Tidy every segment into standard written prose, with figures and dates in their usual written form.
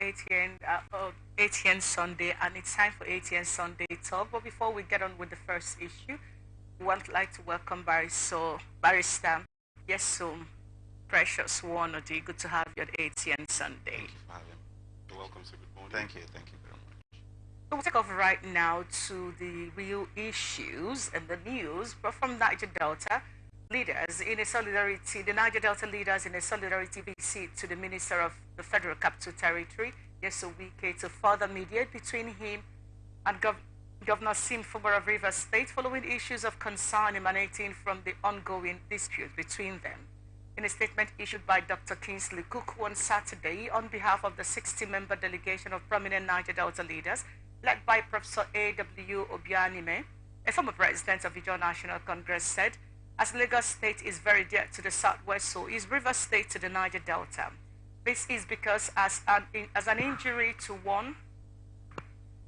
Atn Sunday, and it's time for Atn Sunday talk. But before we get on with the first issue, we would like to welcome Barrister. Yes, so precious one, Odi. Good to have you at Atn Sunday. Thank you for having me. You're welcome, sir. Good morning. Thank you very much. So we'll take off right now to the real issues and the news, but from Niger Delta. Leaders in a solidarity, the Niger Delta leaders in a solidarity visit to the Minister of the Federal Capital Territory, Yeso Wike, to further mediate between him and Governor Sim Fubara of Rivers State following issues of concern emanating from the ongoing dispute between them. In a statement issued by Dr. Kingsley Cook on Saturday on behalf of the 60-member delegation of prominent Niger Delta leaders, led by Professor A.W. Obianime, a former president of the Ijaw National Congress, said, as Lagos State is very dear to the Southwest, so is Rivers State to the Niger Delta. This is because as an injury to one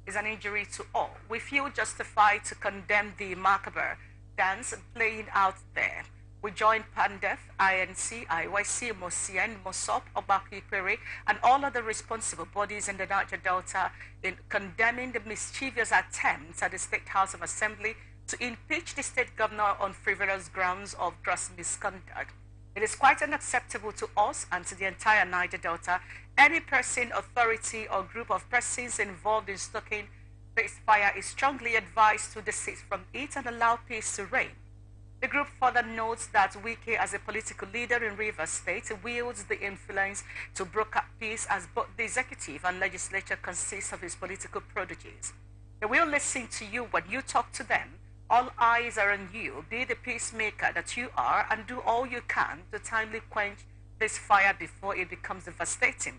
is an injury to all. We feel justified to condemn the macabre dance playing out there. We join PANDEF, INC, IYC, MOSIEN, MOSOP, Obaki Pere, and all other responsible bodies in the Niger Delta in condemning the mischievous attempts at the State House of Assembly to impeach the state governor on frivolous grounds of gross misconduct. It is quite unacceptable to us and to the entire Niger Delta. Any person, authority, or group of persons involved in stoking this fire is strongly advised to desist from it and allow peace to reign. The group further notes that Wike, as a political leader in Rivers State, wields the influence to broker peace as both the executive and legislature consist of his political prodigies. They will listen to you when you talk to them. All eyes are on you. Be the peacemaker that you are and do all you can to timely quench this fire before it becomes devastating.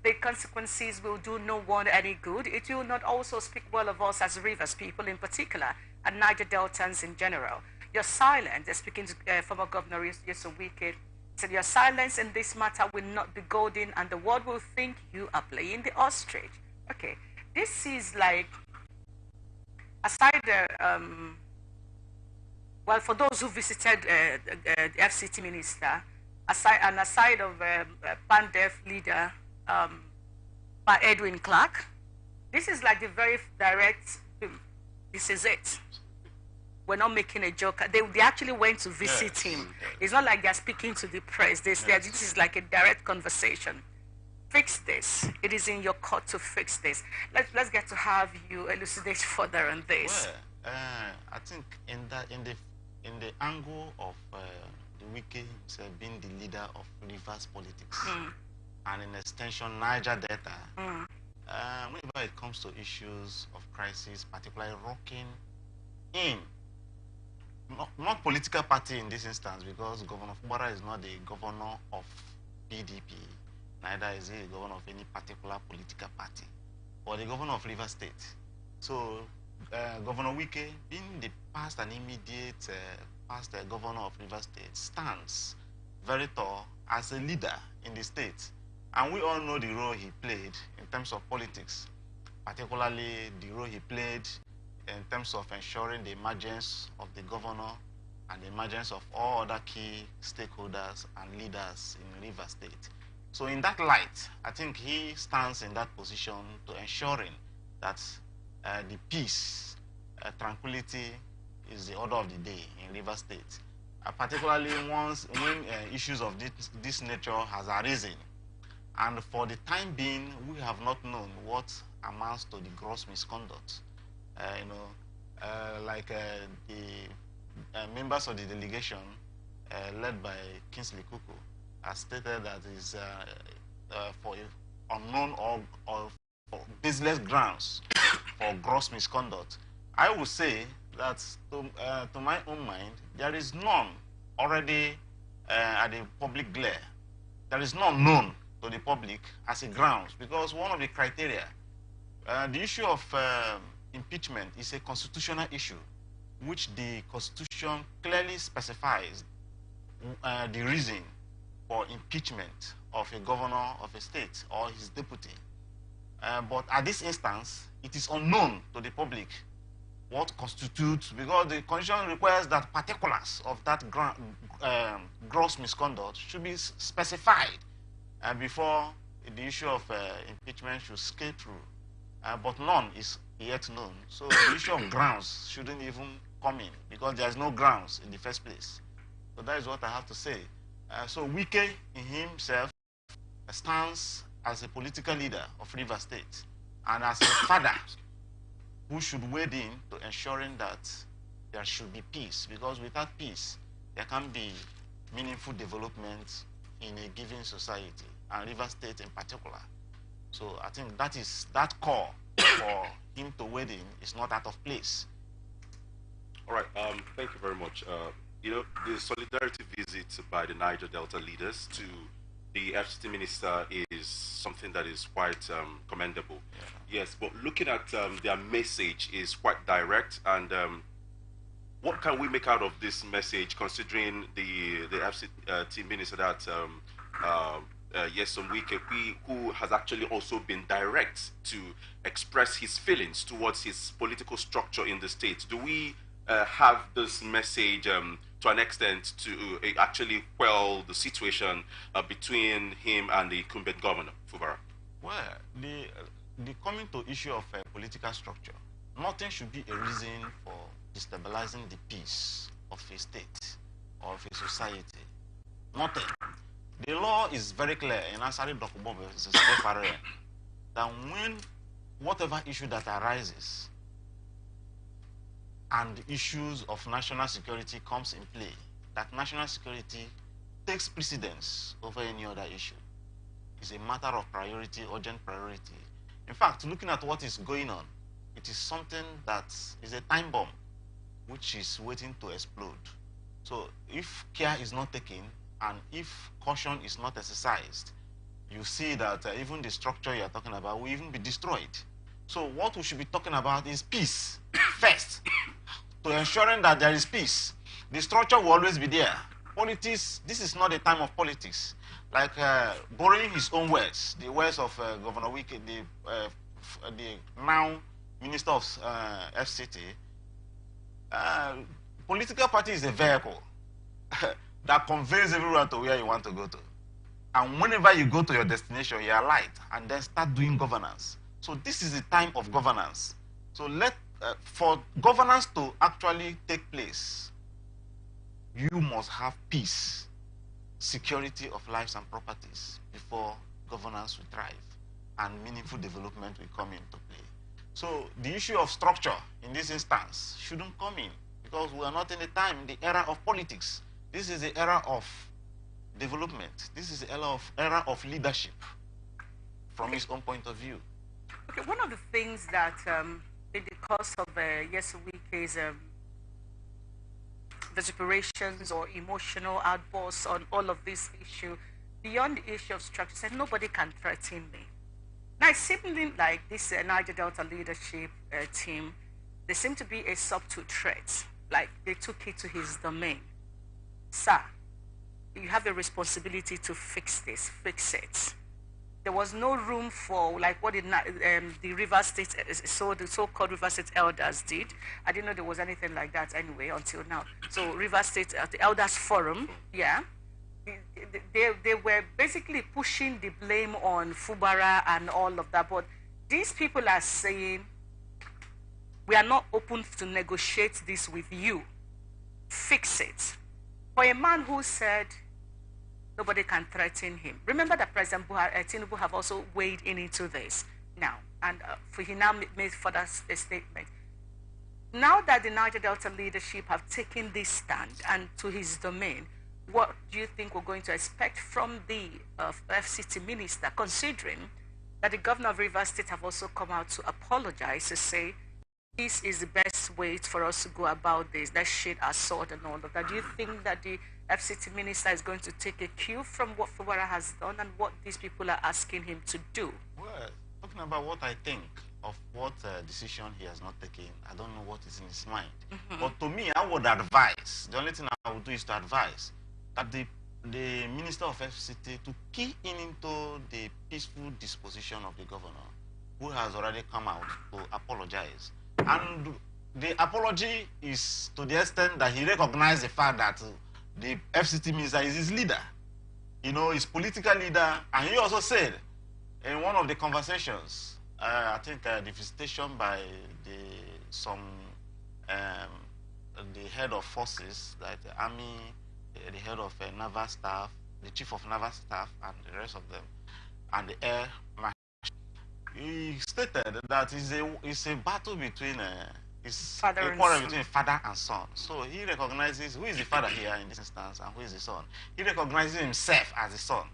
The consequences will do no one any good. It will not also speak well of us as Rivers people in particular and Niger Deltans in general. Your silence, speaking to former Governor Yeso Wike, said your silence in this matter will not be golden and the world will think you are playing the ostrich. Okay, this is like, aside well, for those who visited the FCT minister, aside of PANDEF leader by Edwin Clark, this is like the very direct, this is it. We're not making a joke. They actually went to visit him. It's not like they're speaking to the press. This is like a direct conversation. Fix this. It is in your court to fix this. Let's get to have you elucidate further on this. Well, I think in the angle of the Wike being the leader of Rivers politics, and in extension Niger Delta, whenever it comes to issues of crisis, particularly rocking in, not political party in this instance, because Governor Fubara is not the governor of PDP, neither is he the governor of any particular political party, but the governor of Rivers State. So Governor Wike, being the past and immediate past governor of Rivers State, stands very tall as a leader in the state. And we all know the role he played in terms of politics, particularly the role he played in terms of ensuring the emergence of the governor and the emergence of all other key stakeholders and leaders in Rivers State. So in that light, I think he stands in that position to ensuring that the peace, tranquility is the order of the day in Rivers State, particularly when issues of this nature has arisen. And for the time being, we have not known what amounts to the gross misconduct. The members of the delegation led by Kingsley Kuku has stated that is for unknown or for baseless grounds for gross misconduct. I would say that to my own mind, there is none already at the public glare. There is none known to the public as a grounds, because one of the criteria, the issue of impeachment is a constitutional issue, which the Constitution clearly specifies the reason for impeachment of a governor of a state or his deputy. But at this instance, it is unknown to the public what constitutes, because the Constitution requires that particulars of that gross misconduct should be specified before the issue of impeachment should scale through, but none is yet known. So the issue of grounds shouldn't even come in because there's no grounds in the first place. So that is what I have to say. So Wike in himself stands as a political leader of Rivers State and as a father who should wade in to ensuring that there should be peace, because without peace, there can be meaningful development in a given society, and Rivers State in particular. So I think that call for him to wade in is not out of place. All right, thank you very much. You know, the solidarity visit by the Niger Delta leaders to the FCT minister is something that is quite commendable. Yeah. Yes, but looking at their message is quite direct, and what can we make out of this message, considering the FCT minister that Nyesom Wike, who has actually also been direct to express his feelings towards his political structure in the state? Do we have this message to an extent to actually quell the situation between him and the incumbent governor, Fubara? Well, the coming to issue of political structure, nothing should be a reason for destabilizing the peace of a state or of a society. Nothing. The law is very clear in Asari Dokubobe that when whatever issue that arises and issues of national security comes in play, that national security takes precedence over any other issue. It's a matter of priority, urgent priority. In fact, looking at what is going on, it is something that is a time bomb which is waiting to explode. So if care is not taken and if caution is not exercised, you see that even the structure you are talking about will even be destroyed. So what we should be talking about is peace first, to ensuring that there is peace. The structure will always be there. Politics, this is not a time of politics. Like borrowing his own words, the words of Governor Wike, the now Minister of FCT, political party is a vehicle that conveys everyone to where you want to go to. And whenever you go to your destination, you are light and then start doing governance. So this is a time of governance. So for governance to actually take place, you must have peace, security of lives and properties before governance will thrive and meaningful development will come into play. So the issue of structure in this instance shouldn't come in because we are not in the era of politics. This is the era of development. This is the era of leadership from his own point of view. Okay, one of the things that in the course of Nyesom Wike's deliberations or emotional outbursts on all of this issue, beyond the issue of structure, said nobody can threaten me. Now it seemed like this Niger Delta leadership team, there seemed to be a subtle threat, like they took it to his domain. Sir, you have a responsibility to fix this, fix it. There was no room for like what the Rivers State, the so-called Rivers State elders did. I didn't know there was anything like that anyway until now. So Rivers State, the Elders Forum, yeah, they were basically pushing the blame on Fubara and all of that. But these people are saying, we are not open to negotiate this with you. Fix it. For a man who said nobody can threaten him. Remember that President Tinubu have also weighed in into this now, and he now made further a statement. Now that the Niger Delta leadership have taken this stand and to his domain, what do you think we're going to expect from the FCT minister, considering that the governor of Rivers State have also come out to apologize, to say this is the best way for us to go about this, let's shade our sword and all of that? Do you think that the FCT minister is going to take a cue from what Fubara has done and what these people are asking him to do? Well, talking about what I think of what decision he has not taken, I don't know what is in his mind. But to me, I would advise, the only thing I would do is to advise that the Minister of FCT to key in into the peaceful disposition of the governor, who has already come out to apologize. And the apology is to the extent that he recognized the fact that the FCT minister is his leader, you know, his political leader. And he also said in one of the conversations, I think the visitation by the head of forces, like the army, the head of naval staff, the chief of naval staff, and the rest of them, and the air marshal, he stated that it's a battle between between father and son. So he recognizes who is the father here in this instance and who is the son. He recognizes himself as the son,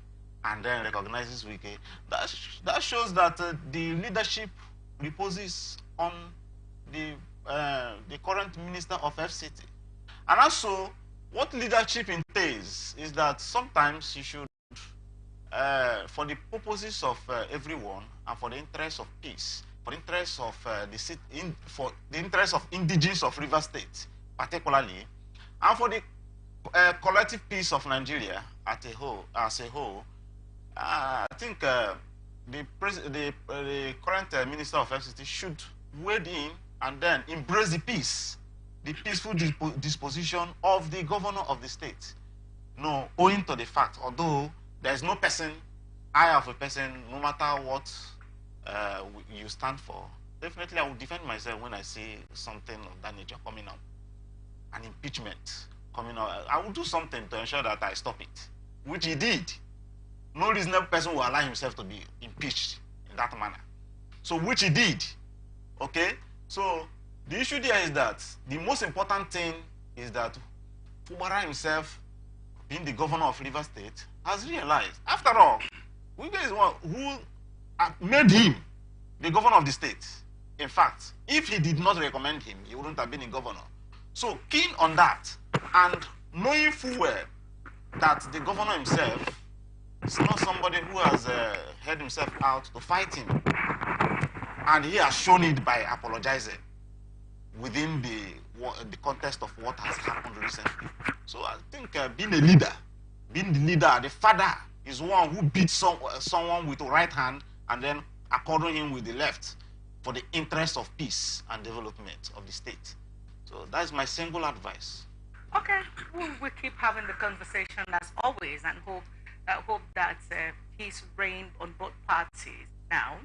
and then recognizes Wike. That shows that the leadership reposes on the current minister of FCT. And also, what leadership entails is that sometimes you should, for the purposes of everyone and for the interest of peace, for the interest of for the interest of indigenes of River State, particularly, and for the collective peace of Nigeria as a whole, I think the current minister of FCT should wade in and then embrace the peace, the peaceful disposition of the governor of the state. No, owing to the fact, although there is no person, I of a person, no matter what you stand for, definitely I will defend myself when I see something of that nature coming up. An impeachment coming up. I will do something to ensure that I stop it, which he did. No reasonable person will allow himself to be impeached in that manner. So, which he did. Okay? So, the issue there is that the most important thing is that Fubara himself, being the governor of River State, has realized, after all, Wike is one who made him the governor of the state. In fact, if he did not recommend him, he wouldn't have been a governor. So, keen on that, and knowing full well that the governor himself is not somebody who has held himself out to fight him. And he has shown it by apologizing within the context of what has happened recently. So I think being the leader, the father is one who beats someone with the right hand and then according him with the left for the interest of peace and development of the state. So that's my single advice. Okay, we'll keep having the conversation as always and hope that peace reign on both parties now.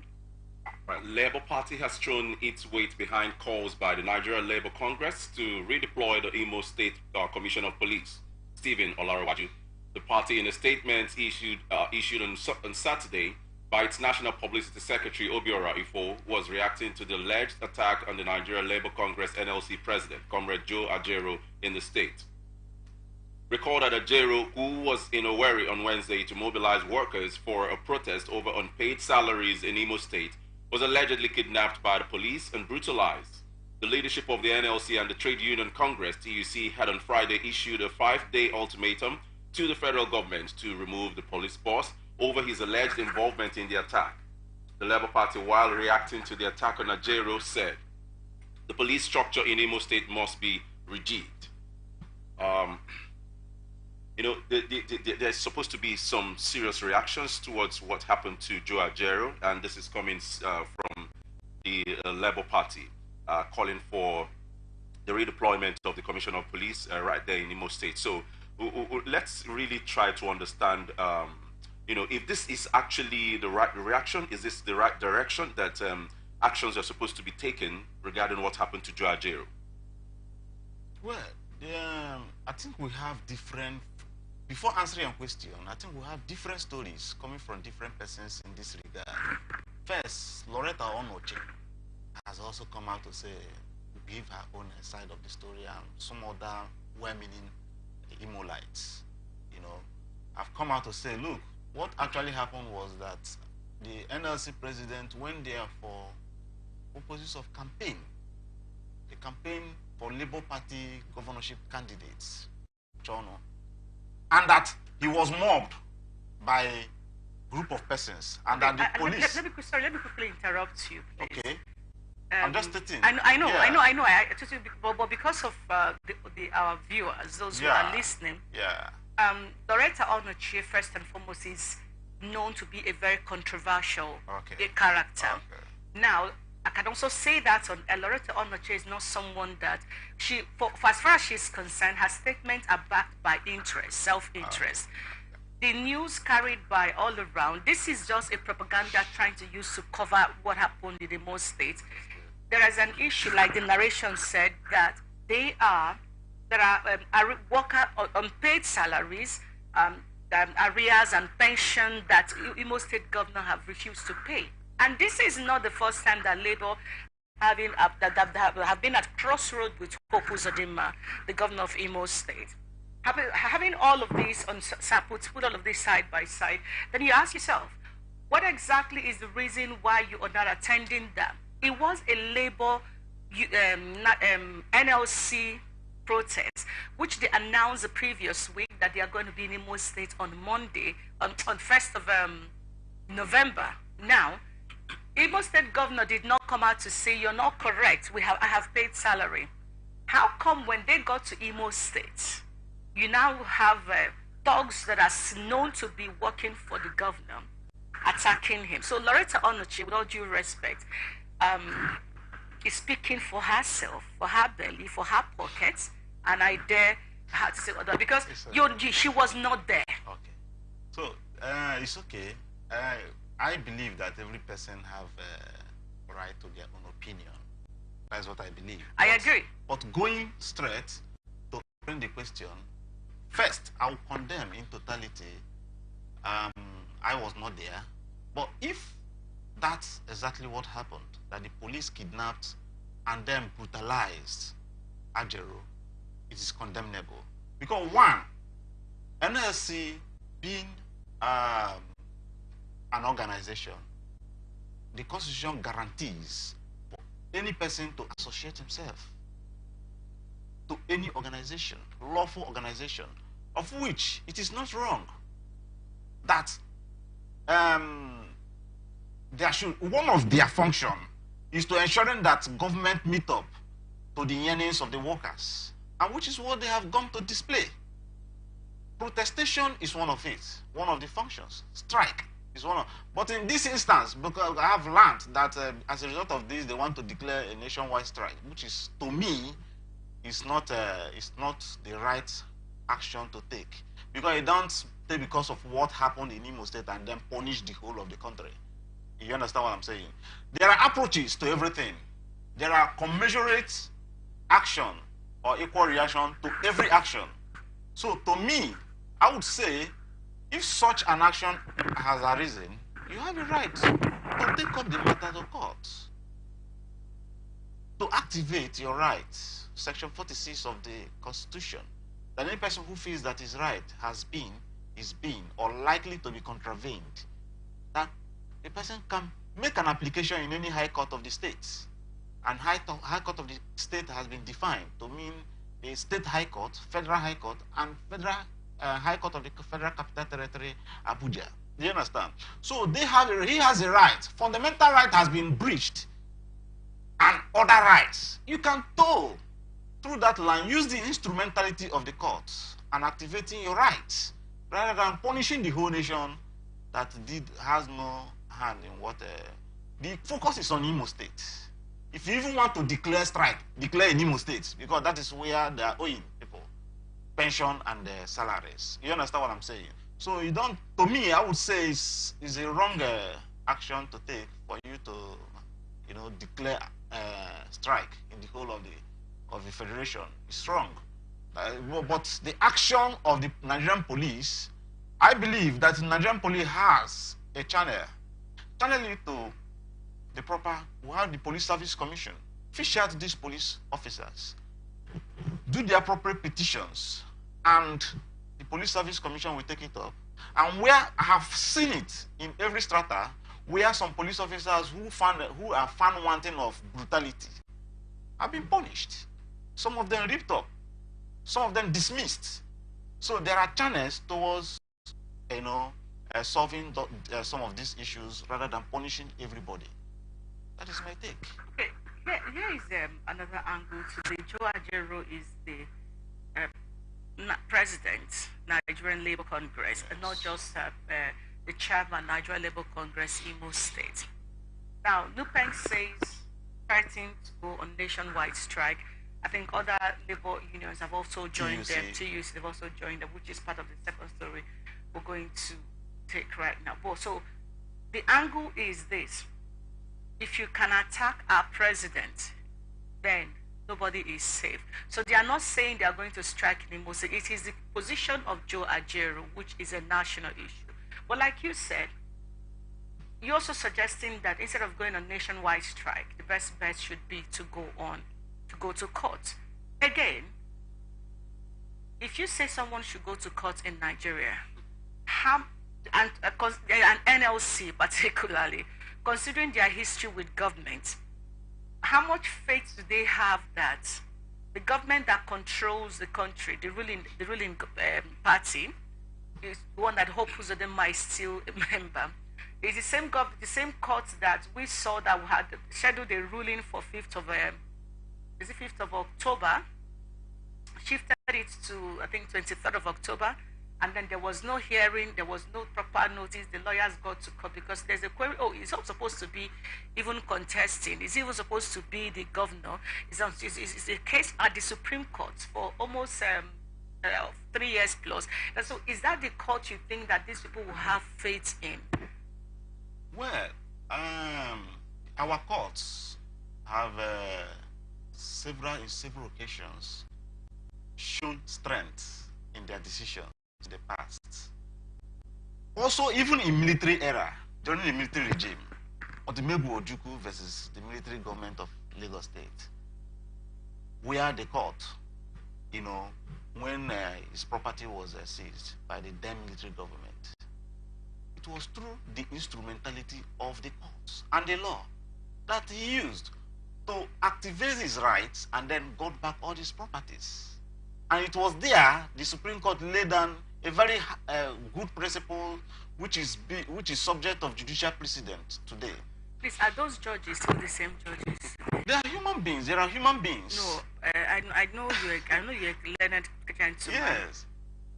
Right. Labour Party has thrown its weight behind calls by the Nigeria Labour Congress to redeploy the Imo State Commissioner of Police, Stephen Olarewaju. The party, in a statement issued on Saturday by its National Publicity Secretary, Obiora Ifo, was reacting to the alleged attack on the Nigeria Labour Congress NLC president, Comrade Joe Ajero, in the state. Recall that Ajero, who was in Owerri on Wednesday to mobilize workers for a protest over unpaid salaries in Imo State, was allegedly kidnapped by the police and brutalized. The leadership of the NLC and the Trade Union Congress, TUC, had on Friday issued a 5-day ultimatum to the federal government to remove the police boss over his alleged involvement in the attack. The Labour Party, while reacting to the attack on Ajero, said the police structure in Imo State must be rejigged. There's supposed to be some serious reactions towards what happened to Joe Ajero, and this is coming from the Labour Party, calling for the redeployment of the Commissioner of Police right there in Imo State. So let's really try to understand, if this is actually the right reaction, is this the right direction that actions are supposed to be taken regarding what happened to Joe Ajero? Well, I think we have different. Before answering your question, I think we have different stories coming from different persons in this regard. First, Loretta Onoche has also come out to say, give her own side of the story, and some other well-meaning Imolites, have come out to say, look, what actually happened was that the NLC president went there for purposes of campaign, the campaign for Labour Party governorship candidates, and that he was mobbed by a group of persons, and that the police. Let me quickly interrupt you, please. Okay. I'm just stating. I know. But because of our viewers, those who are listening, Loretta Onochie, first and foremost, is known to be a very controversial character. Okay. Now, I can also say that Loretta Onochie is not someone that for as far as she's concerned, her statements are backed by interest, self-interest. the news carried by all around, this is just a propaganda trying to use to cover what happened in the Imo State. There is an issue, like the narration said, that there are worker on unpaid salaries, arrears and pension that Imo State governor have refused to pay. And this is not the first time that Labour have been at crossroads with Hope Uzodinma, the governor of Imo State. Having all of these put all of this side by side, then you ask yourself, what exactly is the reason why you are not attending them? It was a Labour NLC protest, which they announced the previous week that they are going to be in Imo State on Monday, on 1st of November. Now, Imo State governor did not come out to say, you're not correct, I have paid salary. How come when they got to Imo State, you now have thugs that are known to be working for the governor attacking him? So Loretta Onochi, with all due respect, is speaking for herself, for her belly, for her pockets, and I dare her to say other, because she was not there. Okay. So, it's okay. I believe that every person have a right to their own opinion. That's what I believe. I agree. But going straight to bring the question, first, I will condemn in totality. I was not there. But if that's exactly what happened, that the police kidnapped and then brutalized Ajero, it is condemnable. Because one, NLC being an organization, the Constitution guarantees for any person to associate himself to any organization, lawful organization, of which it is not wrong that one of their function is to ensuring that government meet up to the yearnings of the workers, and which is what they have gone to display. Protestation is one of it, one of the functions. Strike is one of. But in this instance, because I have learned that as a result of this, they want to declare a nationwide strike, which is, to me, is not the right action to take, because it don't take because of what happened in Imo State and then punish the whole of the country. You understand what I'm saying? There are approaches to everything. There are commensurate action or equal reaction to every action. So to me, I would say, if such an action has arisen, you have a right to take up the matter to court, to activate your rights. Section 46 of the Constitution, that any person who feels that his right has been, is being, or likely to be contravened, that a person can make an application in any high court of the state. And high court of the state has been defined to mean the state high court, federal high court, and federal high court of the Federal Capital Territory, Abuja. Do you understand? So he has a right. Fundamental right has been breached, and other rights. You can toll through that line, use the instrumentality of the courts and activating your rights, rather than punishing the whole nation that has no hand in what. The focus is on Imo State. If you even want to declare strike, declare in Imo State, because that is where they are owing people pension and salaries. You understand what I'm saying? So you don't. To me, I would say it's a wrong action to take for you to, declare strike in the whole of the federation. It's wrong. But the action of the Nigerian police, I believe that the Nigerian police has a channel it to the proper. We have the Police Service Commission. Fish out these police officers, do the appropriate petitions, and the Police Service Commission will take it up. And where I have seen it in every strata, where some police officers who are found wanting of brutality have been punished. Some of them ripped up, some of them dismissed. So there are channels towards, solving some of these issues rather than punishing everybody. That is my take. Okay, here is another angle to the Joe Ajero is the president, Nigerian Labour Congress, and not just the chairman, Nigerian Labour Congress, Imo State. Now, Nupeng says threatening to go on nationwide strike. I think other labor unions have also joined them. TUC, they've also joined them, which is part of the second story. we're going to take right now. But so the angle is this: if you can attack our president, then nobody is safe. So they are not saying they are going to strike Imo State. It is the position of Joe Ajero, which is a national issue. But like you said, you're also suggesting that instead of going on nationwide strike, the best bet should be to go to court. Again, if you say someone should go to court in Nigeria, and NLC particularly, considering their history with government, how much faith do they have that the government that controls the country, the ruling party, is the one that hopes that they might still a member? It's the same court that we saw that we had scheduled a ruling for 5th of October, shifted it to I think 23rd of October, and then there was no hearing, there was no proper notice. The lawyers got to court because there's a query. Oh, it's not supposed to be even contesting. It's even supposed to be the governor. It's a case at the Supreme Court for almost 3 years plus. And so, is that the court you think that these people will have faith in? Well, our courts have several occasions shown strength in their decisions in the past. Also, even in military era, during the military regime, Otimegwu Ojukwu versus the military government of Lagos State, where the court, when his property was seized by the then military government, it was through the instrumentality of the courts and the law that he used to activate his rights and then got back all his properties. And it was there the Supreme Court laid down a very good principle, which is subject of judicial precedent today. Please, are those judges still the same judges? They are human beings. There are human beings. No, I know you're learned gentleman. Yes.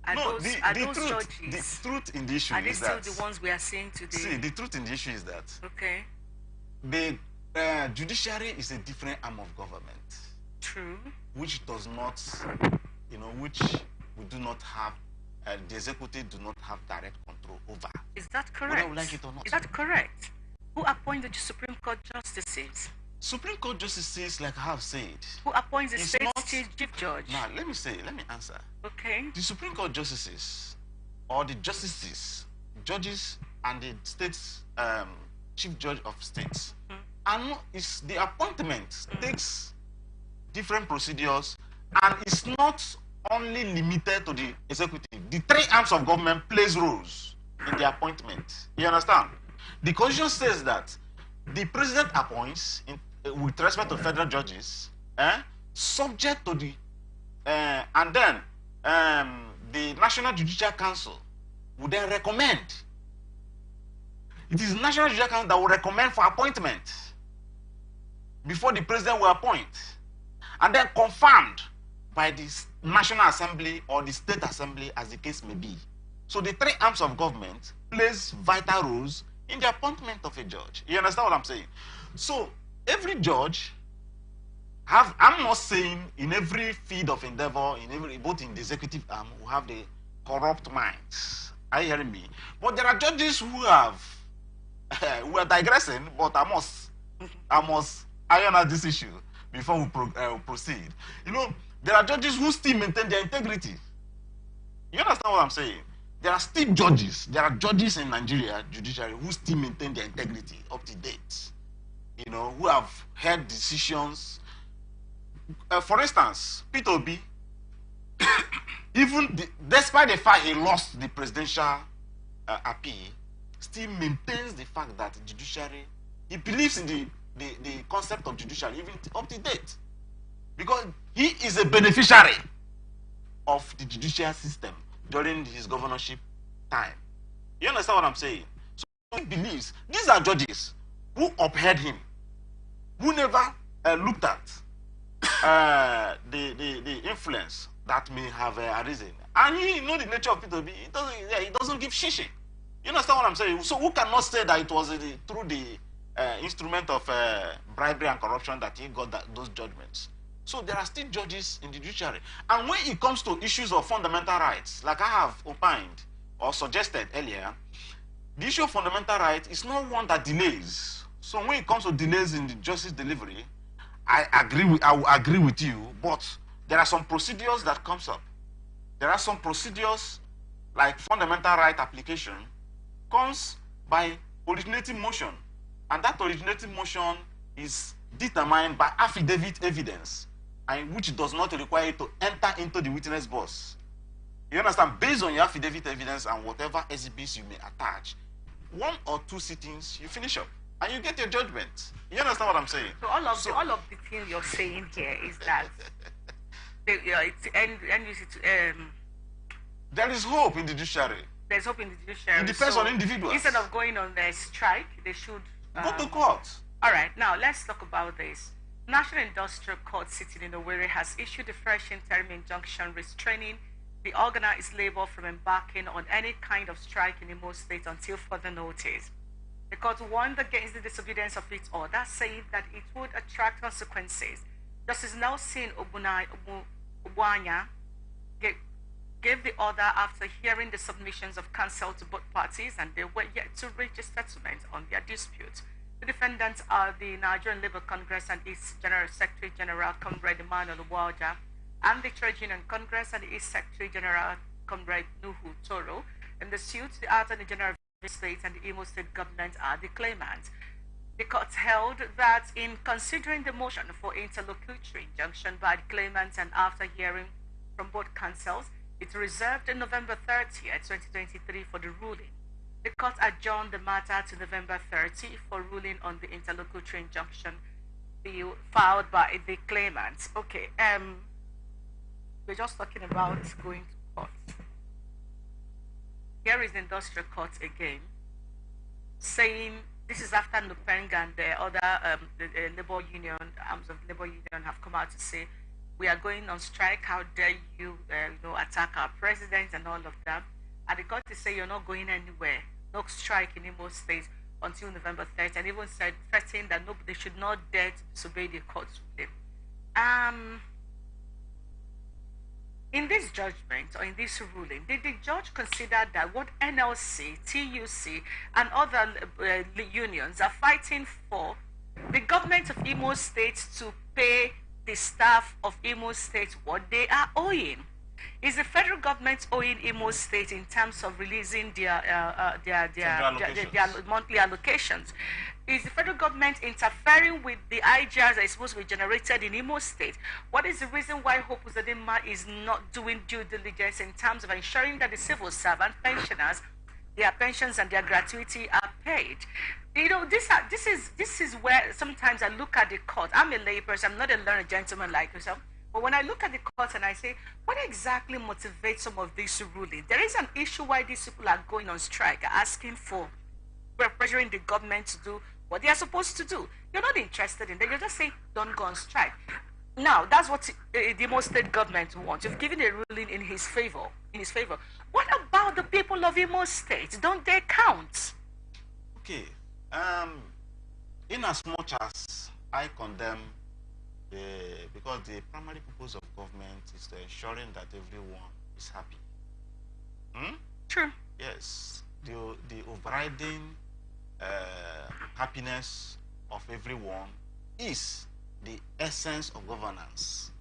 Are no, those truth, judges? the truth in the issue are they is still that the ones we are seeing today? See, the truth in the issue is that okay, the judiciary is a different arm of government. True. Which does not, which we do not have, the executive do not have direct control over. Is that correct? Whether we like it or not. Is that correct? Who appoints the Supreme Court justices? Supreme Court justices, like I have said. Who appoints the state chief judge? Now, let me answer. Okay. The Supreme Court justices, or the justices, judges, and the state's chief judge of states, and it's the appointment takes different procedures, and it's not only limited to the executive. The three arms of government plays roles in the appointment. You understand? The Constitution says that the president appoints, with respect to federal judges, subject to the, and then the National Judicial Council would then recommend. It is the National Judicial Council that will recommend for appointment before the president will appoint, and then confirmed by the National Assembly or the State Assembly, as the case may be. So the three arms of government plays vital roles in the appointment of a judge. You understand what I'm saying? So every judge I'm not saying in every field of endeavor, both in the executive arm, who have the corrupt minds. Are you hearing me? But there are judges who have, we are digressing, but I must iron out this issue before we proceed. There are judges who still maintain their integrity. You understand what I'm saying? There are still judges. There are judges in Nigeria judiciary who still maintain their integrity up to date. Who have heard decisions. For instance, Peter Obi, despite the fact he lost the presidential appeal, still maintains the fact that the judiciary, he believes in the concept of judiciary even up to date, because he is a beneficiary of the judicial system during his governorship time. You understand what I'm saying? So he believes these are judges who upheld him, who never looked at the influence that may have arisen. And he know the nature of Peter B. He doesn't give shishi. You understand what I'm saying? So who cannot say that it was through the instrument of bribery and corruption that he got those judgments? So there are still judges in the judiciary. And when it comes to issues of fundamental rights, like I have opined, or suggested earlier, the issue of fundamental right is not one that delays. So when it comes to delays in the justice delivery, I will agree with you, but there are some procedures that comes up. There are some procedures like fundamental right application comes by originating motion, and that originating motion is determined by affidavit evidence, and which does not require you to enter into the witness box. You understand? Based on your affidavit evidence and whatever exhibits you may attach, 1 or 2 sittings, you finish up and you get your judgment. You understand what I'm saying? So all of the thing you're saying here is that there is hope in the judiciary. There's hope in the judiciary. It depends on individuals. Instead of going on the strike, they should go to court. All right, now let's talk about this. National Industrial Court sitting in Owerri has issued a fresh interim injunction restraining the organized labor from embarking on any kind of strike in Imo State until further notice. The court warned against the disobedience of its order, saying that it would attract consequences. Justice Nelson Obuanya gave the order after hearing the submissions of counsel to both parties, and they were yet to reach a settlement on their dispute. The defendants are the Nigerian Labour Congress and its General Secretary General Comrade Emmanuel Uwaja, and the Trade Union Congress and its Secretary General Comrade Nuhu Toro. In the suit, the Attorney General of the state and the Imo State government are the claimants. The court held that in considering the motion for interlocutory injunction by the claimants and after hearing from both counsels, it reserved November 30th, 2023 for the ruling. The court adjourned the matter to November 30 for ruling on the interlocutory injunction bill filed by the claimants. Okay, we're just talking about going to court. Here is the industrial court again, saying this is after Nupeng and the other the labor union, arms of labor union have come out to say, we are going on strike, how dare you, attack our president and all of that. And the court is saying you're not going anywhere, no strike in Imo State until November 3rd, and even said, threatening that they should not dare to disobey the court's ruling. In this judgment, or in this ruling, did the judge consider that what NLC, TUC, and other unions are fighting for, the government of Imo State to pay the staff of Imo State what they are owing? Is the federal government owing Imo State in terms of releasing their monthly allocations? Is the federal government interfering with the IGRs that is supposed to be generated in Imo State? What is the reason why Hope Uzodinma is not doing due diligence in terms of ensuring that the civil servant pensioners, their pensions and their gratuity are paid? This is where sometimes I look at the court. I'm a layperson, I'm not a learned gentleman like yourself. But when I look at the court and I say, what exactly motivates some of these rulings? There is an issue why these people are going on strike, asking for, we're pressuring the government to do what they are supposed to do. You're not interested in that. You're just saying, don't go on strike. Now, that's what the Imo State government wants. You've given a ruling in his favor. What about the people of Imo State? Don't they count? Okay. In as much as I condemn because the primary purpose of government is to ensuring that everyone is happy. True. Yes. The overriding happiness of everyone is the essence of governance.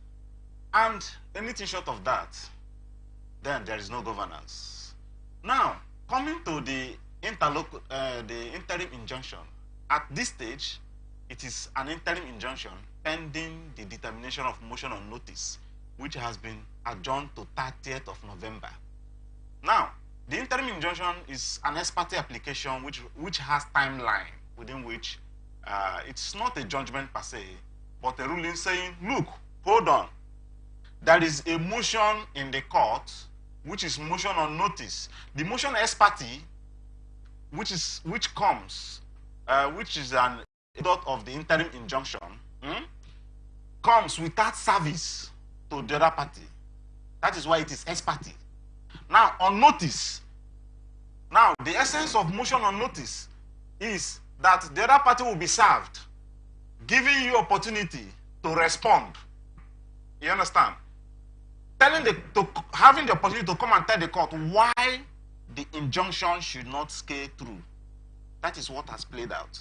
And anything short of that, then there is no governance. Now, coming to the interim injunction, at this stage, it is an interim injunction pending the determination of motion on notice, which has been adjourned to 30th of November. Now, the interim injunction is an ex parte application which has timeline within which it's not a judgment per se, but a ruling saying, look, hold on. There is a motion in the court, which is motion on notice. The motion ex parte, which is an result of the interim injunction, comes without service to the other party. That is why it is ex parte. Now, on notice, now the essence of motion on notice is that the other party will be served, giving you opportunity to respond. You understand? Having the opportunity to come and tell the court why the injunction should not scale through. That is what has played out.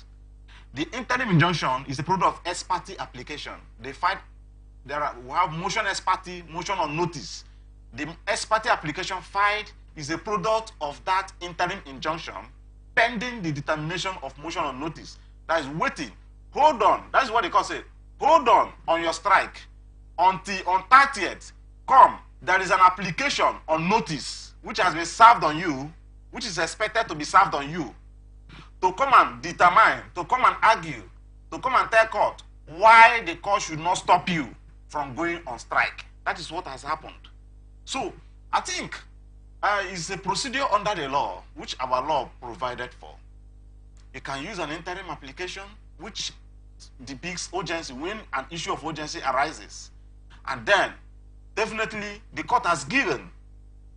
The interim injunction is a product of ex parte application. We have motion ex parte, motion on notice. The ex parte application filed is a product of that interim injunction pending the determination of motion on notice. That is waiting. Hold on. That is what the court said. Hold on your strike until on 30th. Come. There is an application on notice which has been served on you, which is expected to be served on you, to come and determine, to come and argue, to come and tell court why the court should not stop you from going on strike. That is what has happened. So I think it's a procedure under the law which our law provided for. You can use an interim application which depicts urgency when an issue of urgency arises. And then definitely the court has given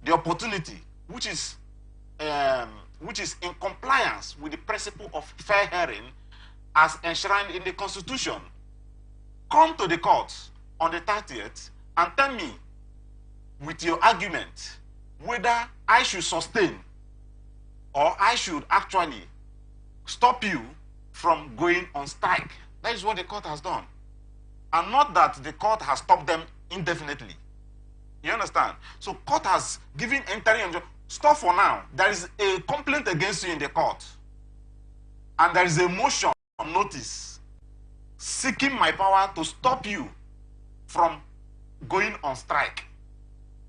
the opportunity which is in compliance with the principle of fair hearing as enshrined in the Constitution. Come to the court on the 30th and tell me with your argument whether I should sustain or I should actually stop you from going on strike. That is what the court has done. And not that the court has stopped them indefinitely. You understand? So court has given interim injunction. Stop for now. There is a complaint against you in the court. And there is a motion on notice seeking my power to stop you from going on strike.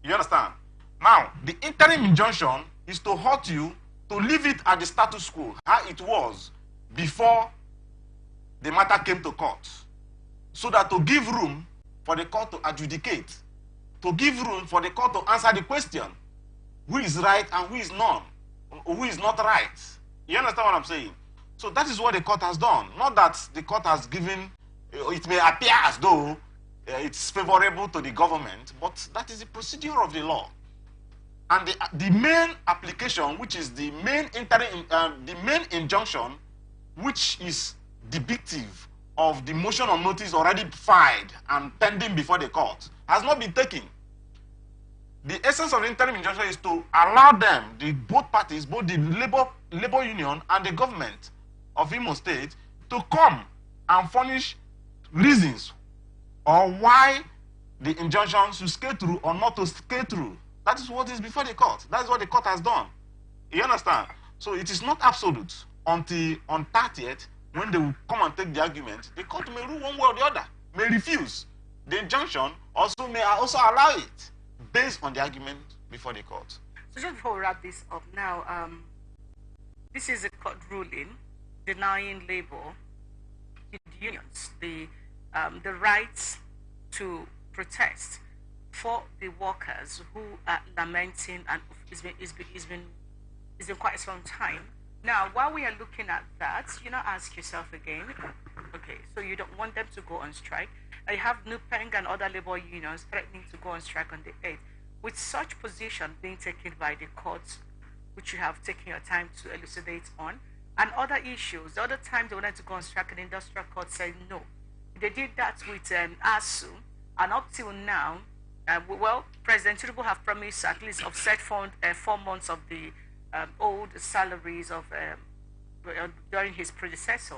You understand? Now, the interim injunction is to halt you to leave it at the status quo, how it was before the matter came to court. So that to give room for the court to adjudicate, to give room for the court to answer the question, who is right and who is not right. You understand what I'm saying? So that is what the court has done. Not that the court has given, it may appear as though it's favorable to the government, but that is the procedure of the law. And the main application, which is the main injunction, which is depictive of the motion on notice already filed and pending before the court, has not been taken. The essence of the interim injunction is to allow them, both parties, both the labor union and the government of Imo State, to come and furnish reasons or why the injunction should scale through or not to scale through. That is what is before the court. That is what the court has done. You understand? So it is not absolute until on 30th, when they will come and take the argument. The court may rule one way or the other, may refuse. The injunction may also allow it based on the argument before the court. So just before we wrap this up now, this is a court ruling denying labor unions the rights to protest for the workers who are lamenting, and it's been quite some time. Now, while we are looking at that, ask yourself again, okay, so you don't want them to go on strike. You have NUPENG and other labor unions threatening to go on strike on the 8th. With such position being taken by the courts, which you have taken your time to elucidate on, and other issues, the other time they wanted to go on strike, and the industrial court said no. They did that with ASU, and up till now, President Tinubu have promised at least offset 4 months of the old salaries of during his predecessor.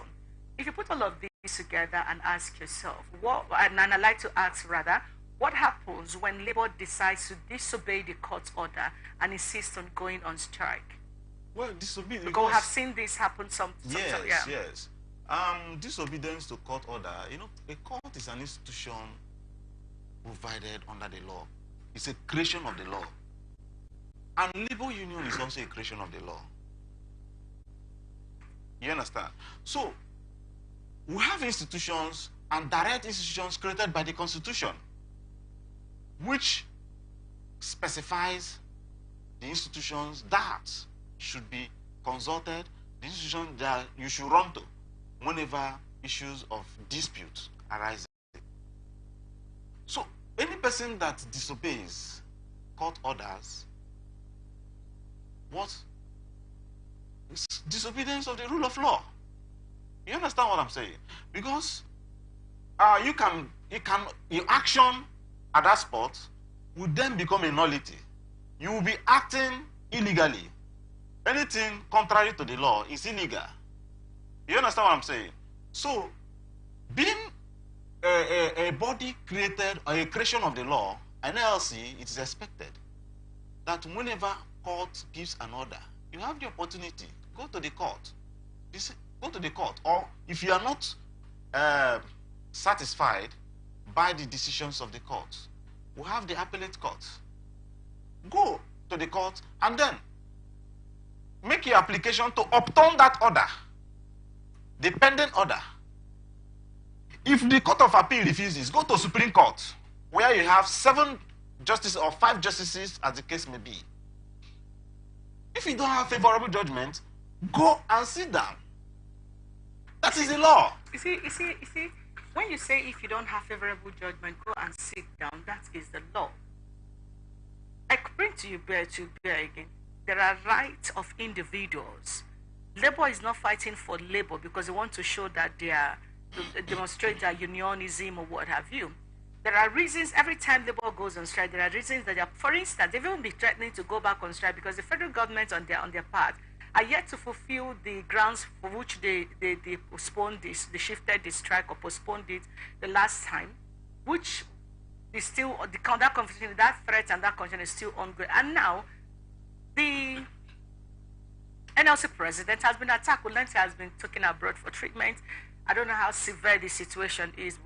If you put all of these together and ask yourself, and I'd like to ask rather, what happens when labor decides to disobey the court order and insist on going on strike? Well, disobedience. Because we have seen this happen Yes. Disobedience to court order. A court is an institution provided under the law. It's a creation of the law. And labor union is also a creation of the law. You understand? So, we have institutions and direct institutions created by the Constitution, which specifies the institutions that should be consulted, the institutions that you should run to whenever issues of dispute arise. So, any person that disobeys court orders, what? It's disobedience of the rule of law. You understand what I'm saying? Because your action at that spot will then become a nullity. You will be acting illegally anything contrary to the law is illegal. You understand what I'm saying? So, being a body created or a creation of the law, an LLC, it is expected that whenever court gives an order, you have the opportunity, go to the court. Go to the court. Or if you are not satisfied by the decisions of the court, we have the appellate court. Go to the court and then make your application to upturn that order, the pending order. If the Court of Appeal refuses, go to Supreme Court, where you have 7 justices or 5 justices, as the case may be. If you don't have favorable judgment, go and sit down. That is the law. You see, when you say if you don't have favorable judgment, go and sit down, that is the law. I bring to bear again. There are rights of individuals. Labor is not fighting for labor because they want to show that they are to demonstrate their unionism or what have you. There are reasons every time labor goes on strike. There are reasons that, for instance, they've even been threatening to go back on strike because the federal government on their part are yet to fulfill the grounds for which they postponed this, they shifted the strike or postponed it the last time, which is still that confusion, that threat and that confusion is still ongoing. And now the NLC president has been attacked. Ulenti has been taken abroad for treatment. I don't know how severe the situation is.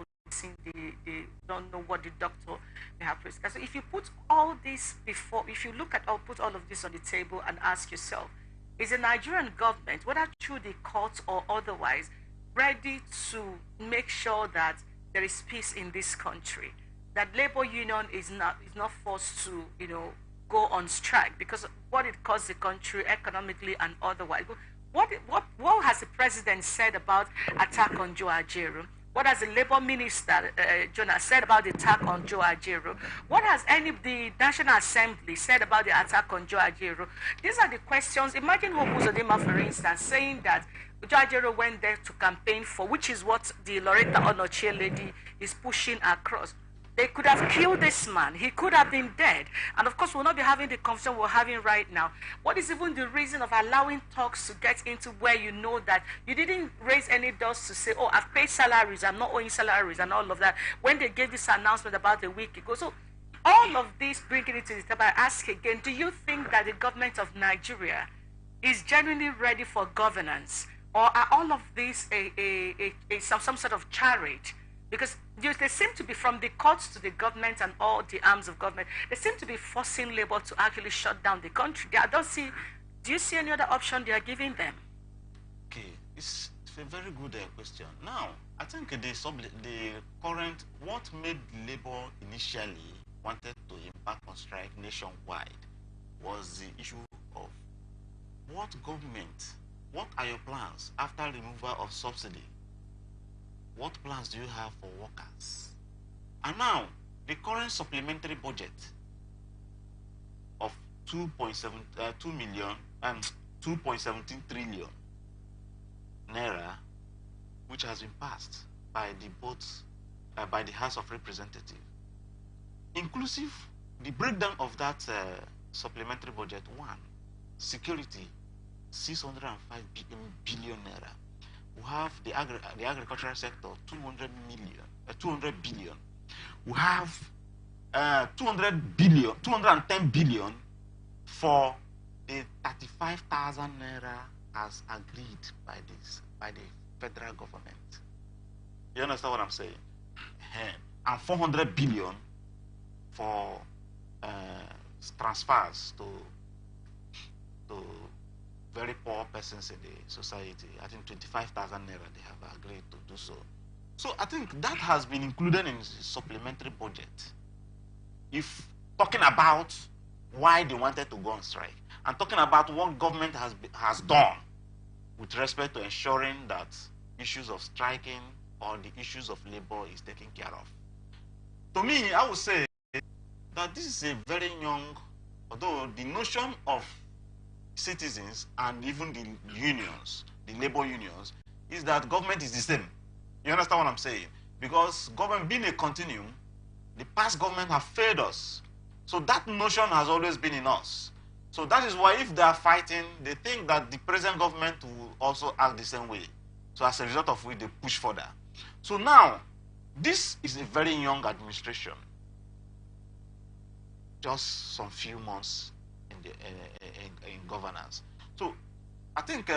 They don't know what the doctor may have prescribed. So if you put all this if you look at put all of this on the table and ask yourself, is the Nigerian government, whether through the courts or otherwise, ready to make sure that there is peace in this country? That labor union is not forced to, go on strike because what it costs the country economically and otherwise. What has the president said about attack on Joe Ajaero? What has the Labour Minister, Jonah, said about the attack on Joe Ajaero? What has the National Assembly said about the attack on Joe Ajaero? These are the questions. Imagine Hope Uzodinma, for instance, saying that Joe Ajaero went there to campaign for, which is what the Loretta Onochie lady is pushing across. They could have killed this man. He could have been dead. And of course, we'll not be having the conversation we're having right now. What is even the reason of allowing talks to get into where you know that you didn't raise any doors to say, oh, I've paid salaries, I'm not owing salaries and all of that, when they gave this announcement about a week ago. So all of this, bringing it to the table, I ask again, do you think that the government of Nigeria is genuinely ready for governance? Or are all of this some sort of charade? Because they seem to be, from the courts to the government and all the arms of government, they seem to be forcing labor to actually shut down the country. Do you see any other option they are giving them? Okay, it's a very good question. Now, I think the current, what made labor initially wanted to embark on strike nationwide was the issue of what are your plans after removal of subsidy? What plans do you have for workers? And now, the current supplementary budget of 2.17 trillion naira, which has been passed by the House of Representatives, inclusive the breakdown of that supplementary budget: 1, security, 605 billion naira. We have the agricultural sector, 200 billion. We have 210 billion for the 35,000 naira as agreed by the federal government. You understand what I'm saying? And 400 billion for transfers to very poor persons in the society. I think 25,000 naira they have agreed to do so. So I think that has been included in the supplementary budget. If talking about why they wanted to go on strike and talking about what government has done with respect to ensuring that issues of striking or the issues of labor is taken care of. To me, I would say that this is a very young, although the notion of citizens and even the unions, the labor unions, is that government is the same. You understand what I'm saying? Because government being a continuum, the past government have failed us. So that notion has always been in us. So that is why if they are fighting, they think that the present government will also act the same way. So as a result of which they push further. So now, this is a very young administration. Just some few months in governance. So I think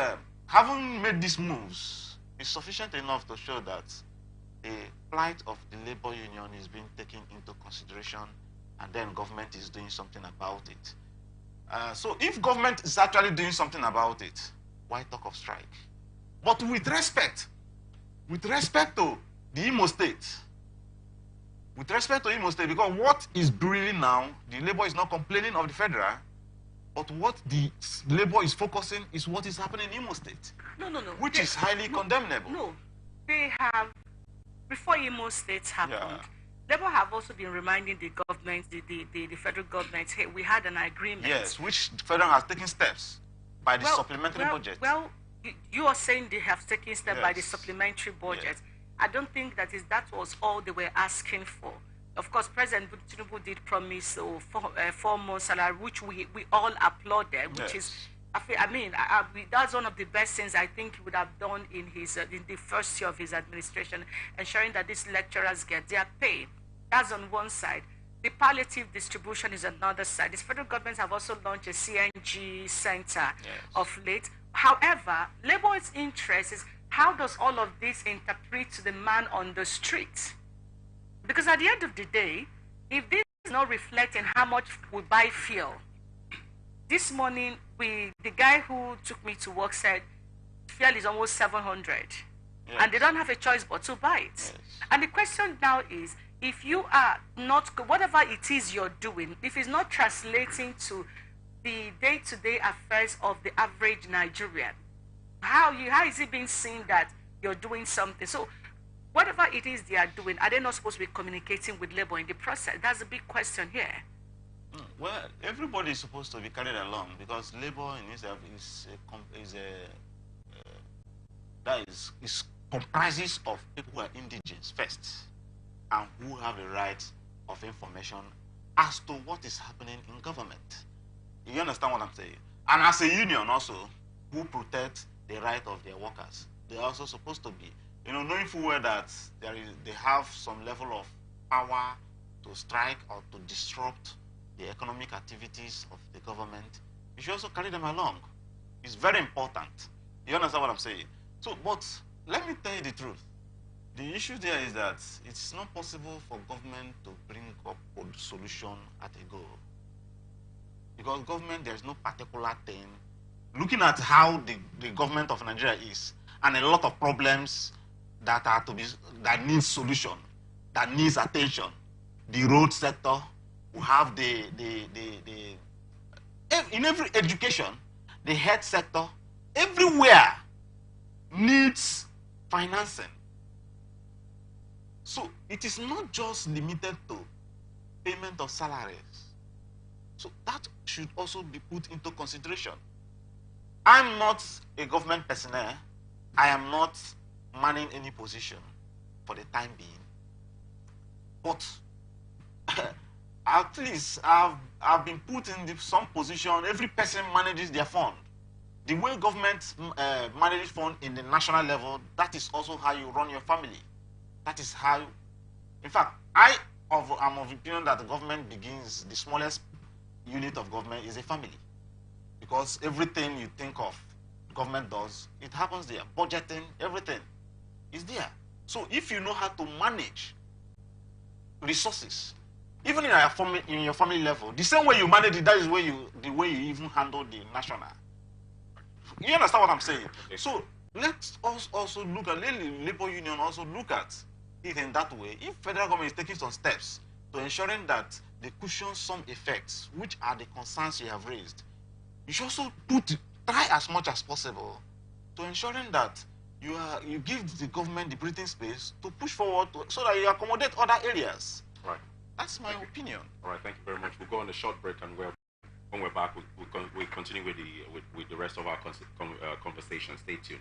having made these moves is sufficient enough to show that the plight of the labor union is being taken into consideration, and then government is doing something about it. So if government is actually doing something about it, why talk of strike? But with respect to the Imo State, because what is brewing now, the labor is not complaining of the federal, but what the labor is focusing is what is happening in Imo State. No. Which is highly condemnable. No, they have, before Imo State happened, Labour have also been reminding the government, the federal government, hey, we had an agreement. Yes, which the federal has taken steps by the supplementary budget. Well, you are saying they have taken steps by the supplementary budget. Yes. I don't think that was all they were asking for. Of course, President Tinubu did promise 4 months salary, which we all applauded, which is, that's one of the best things I think he would have done in his in the first year of his administration, ensuring that these lecturers get their pay. That's on one side. The palliative distribution is another side. The federal government have also launched a CNG center of late. However, Labour's interest is how does all of this interpret to the man on the street? Because at the end of the day, if this is not reflecting how much we buy fuel, this morning the guy who took me to work said fuel is almost 700, and they don't have a choice but to buy it. And the question now is, if you are not, whatever it is you're doing, if it's not translating to the day-to-day affairs of the average Nigerian, how is it being seen that you're doing something? So whatever it is they are doing, are they not supposed to be communicating with Labour in the process? That's a big question here. Well, everybody is supposed to be carried along, because Labour in itself comprises of people who are indigenous first, and who have a right of information as to what is happening in government. You understand what I'm saying? And as a union also, who protect the right of their workers, they're also supposed to be, knowing full well that they have some level of power to strike or to disrupt the economic activities of the government. You should also carry them along. It's very important. You understand what I'm saying? So, but let me tell you the truth. The issue there is that it's not possible for government to bring up a solution at a go. Because government, there's no particular thing. Looking at how the government of Nigeria is, and a lot of problems that need solution, that needs attention. The road sector, we have in every education, the health sector, everywhere needs financing. So it is not just limited to payment of salaries. So that should also be put into consideration. I'm not a government personnel. I am not manning any position for the time being. But at least I've been put in some position. Every person manages their fund. The way government manages fund in the national level, that is also how you run your family. That is how, in fact, I'm of the opinion that the government begins, the smallest unit of government is a family. Because everything you think of government does, it happens there. Budgeting, everything is there. So if you know how to manage resources, even in your family level, the same way you manage it, that is the way you even handle the national. You understand what I'm saying? So let's also look at, let the labor union also look at it in that way. If federal government is taking some steps to ensuring that they cushion some effects, which are the concerns you have raised, you should also try as much as possible to ensuring that you give the government the breathing space to push forward so that you accommodate other areas. Right. That's my opinion. All right, thank you very much. We'll go on a short break, and when we're back, we'll continue with the rest of our conversation. Stay tuned.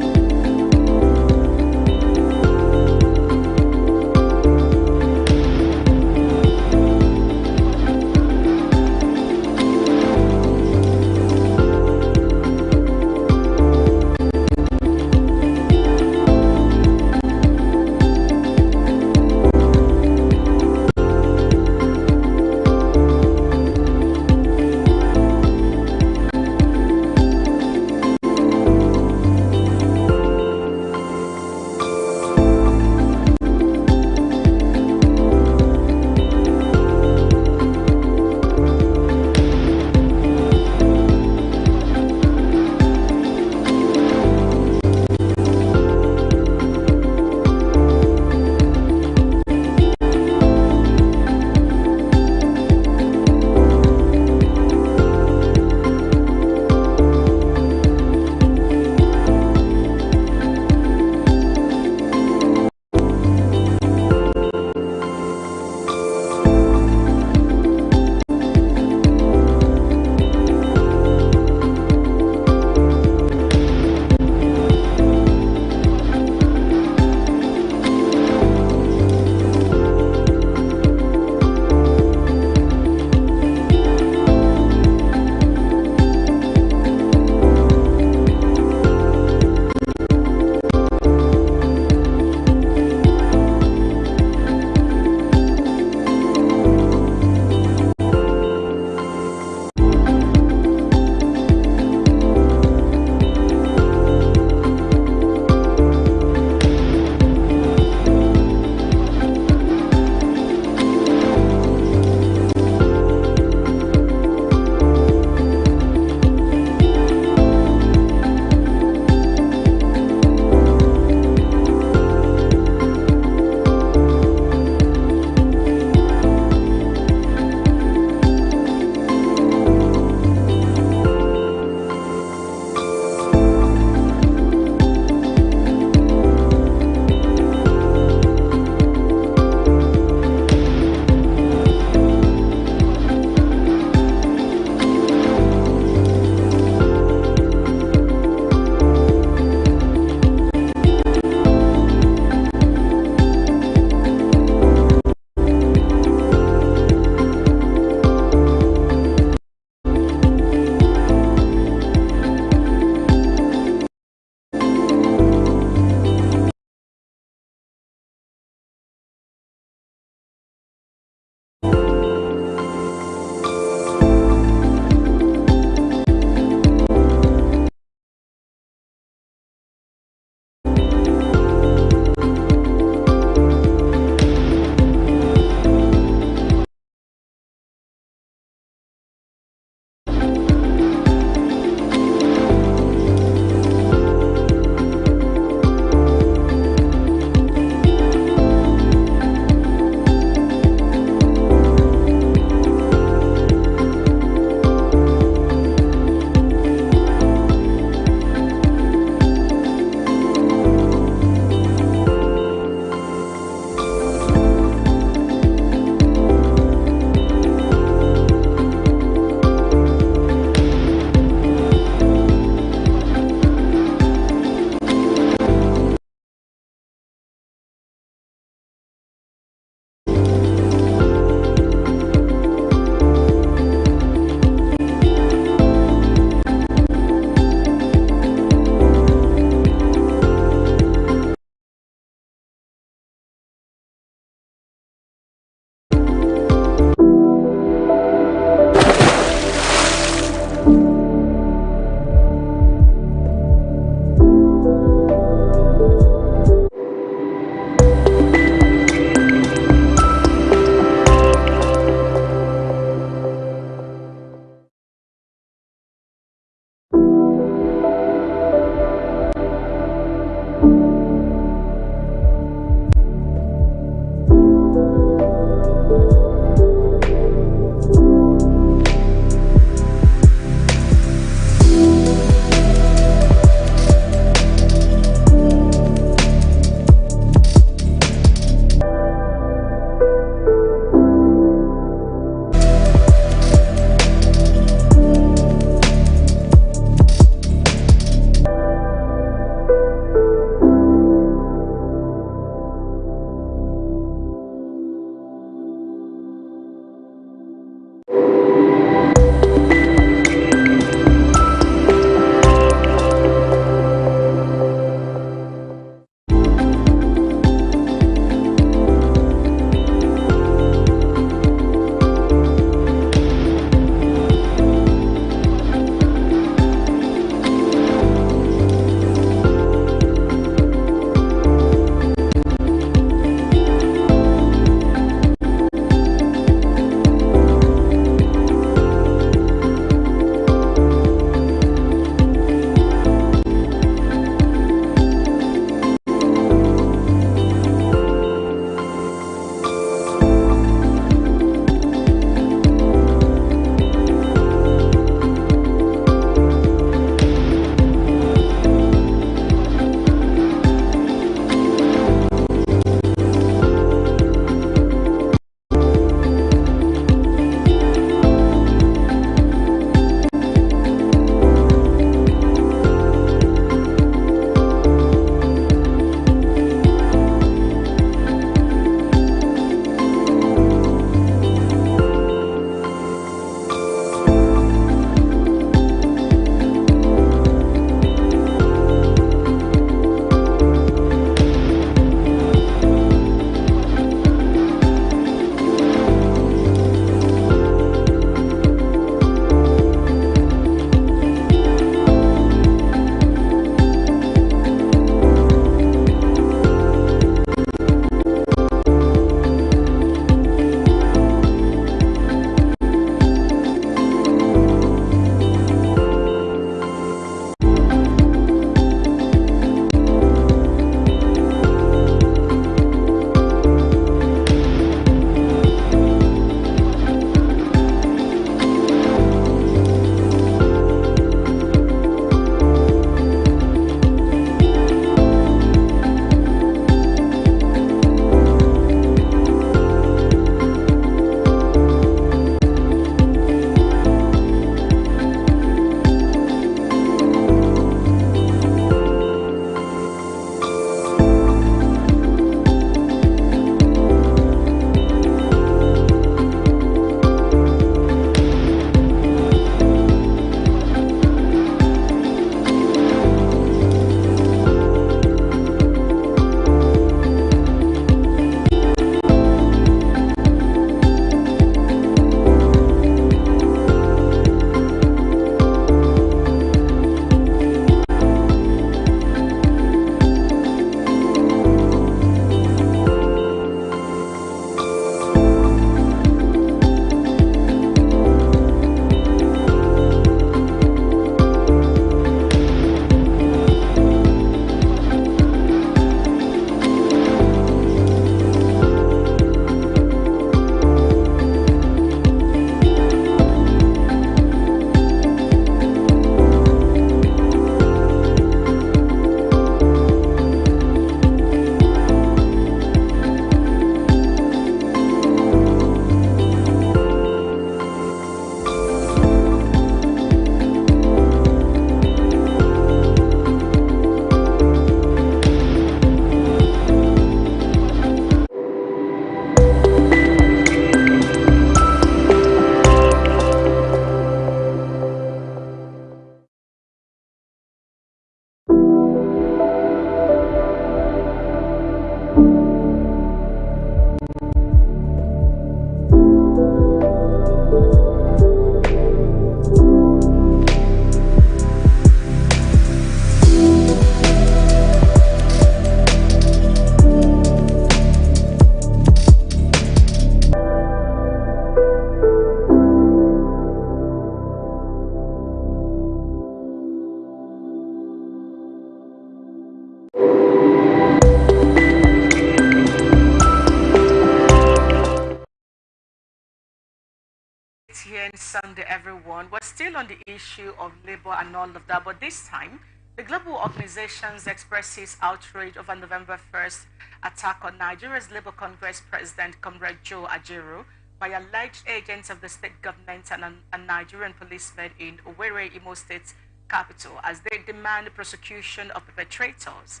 Atn Sunday, everyone. We're still on the issue of labor and all of that, but this time, the global organizations expresses outrage over November 1st attack on Nigeria's Labour Congress President, Comrade Joe Ajaero, by alleged agents of the state government and Nigerian policemen in Owerri, Imo State capital, as they demand the prosecution of perpetrators.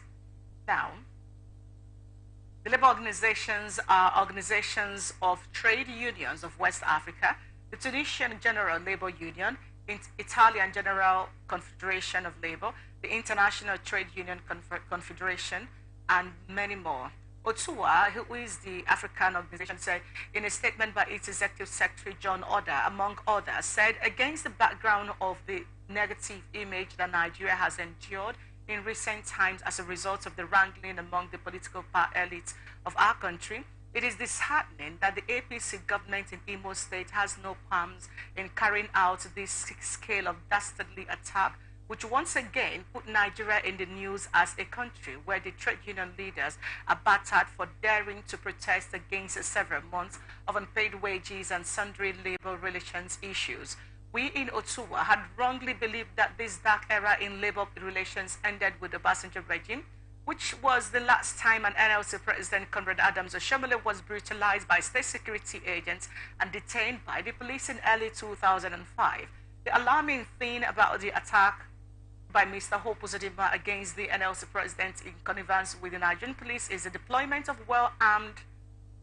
Now, the labor organizations are organizations of trade unions of West Africa, the Tunisian General Labor Union, Italian General Confederation of Labor, the International Trade Union Confederation, and many more. Otua, who is the African organization, said in a statement by its executive secretary, John Oda, among others, said against the background of the negative image that Nigeria has endured in recent times as a result of the wrangling among the political elites of our country, it is disheartening that the APC government in Imo State has no qualms in carrying out this scale of dastardly attack, which once again put Nigeria in the news as a country where the trade union leaders are battered for daring to protest against several months of unpaid wages and sundry labor relations issues. We in Otua had wrongly believed that this dark era in labor relations ended with the Obasanjo regime, which was the last time an NLC president, Conrad Adams Oshomole, was brutalized by state security agents and detained by the police in early 2005. The alarming thing about the attack by Mr. Hope Uzodimma against the NLC president in connivance with the Nigerian police is the deployment of well-armed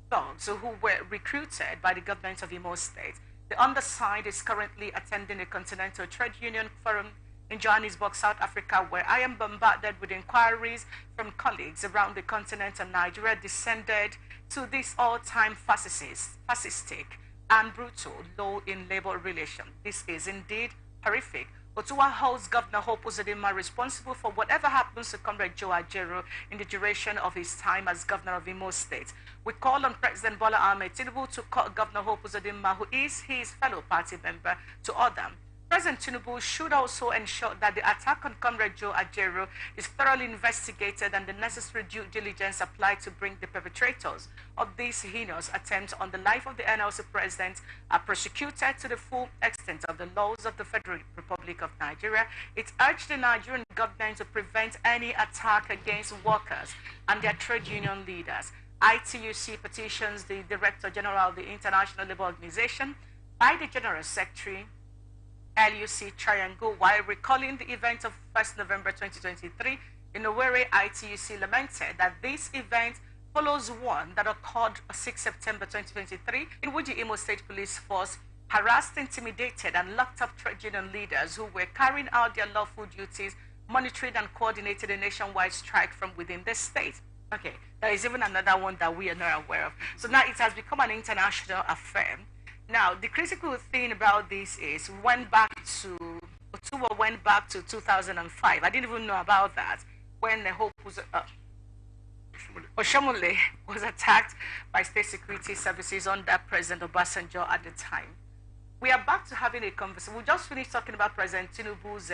thugs who were recruited by the government of Imo State. The undersigned is currently attending a Continental Trade Union Forum in Johannesburg, South Africa, where I am bombarded with inquiries from colleagues around the continent, and Nigeria descended to this all-time fascistic and brutal law in labor relations. This is indeed horrific. Otua holds Governor Hope Uzodimma responsible for whatever happens to Comrade Joe Ajaero in the duration of his time as governor of Imo State. We call on President Bola Ahmed Tinubu to call Governor Hope Uzodimma, who is his fellow party member, to order. President Tinubu should also ensure that the attack on Comrade Joe Ajaero is thoroughly investigated and the necessary due diligence applied to bring the perpetrators of these heinous attempts on the life of the NLC president are prosecuted to the full extent of the laws of the Federal Republic of Nigeria. It urged the Nigerian government to prevent any attack against workers and their trade union leaders. ITUC petitions the Director General of the International Labour Organization by the General Secretary LUC Triangle, while recalling the event of 1st November 2023 in Owerri. ITUC lamented that this event follows one that occurred 6 September 2023, in which the Imo State Police Force harassed, intimidated, and locked up trade union leaders who were carrying out their lawful duties, monitoring and coordinated a nationwide strike from within the state. Okay, there is even another one that we are not aware of. So now it has become an international affair. Now, the critical thing about this is Otua went back to 2005. I didn't even know about that when the Hope was Oshomole was attacked by state security services under President Obasanjo at the time. We are back to having a conversation. We just finished talking about President Tinubu's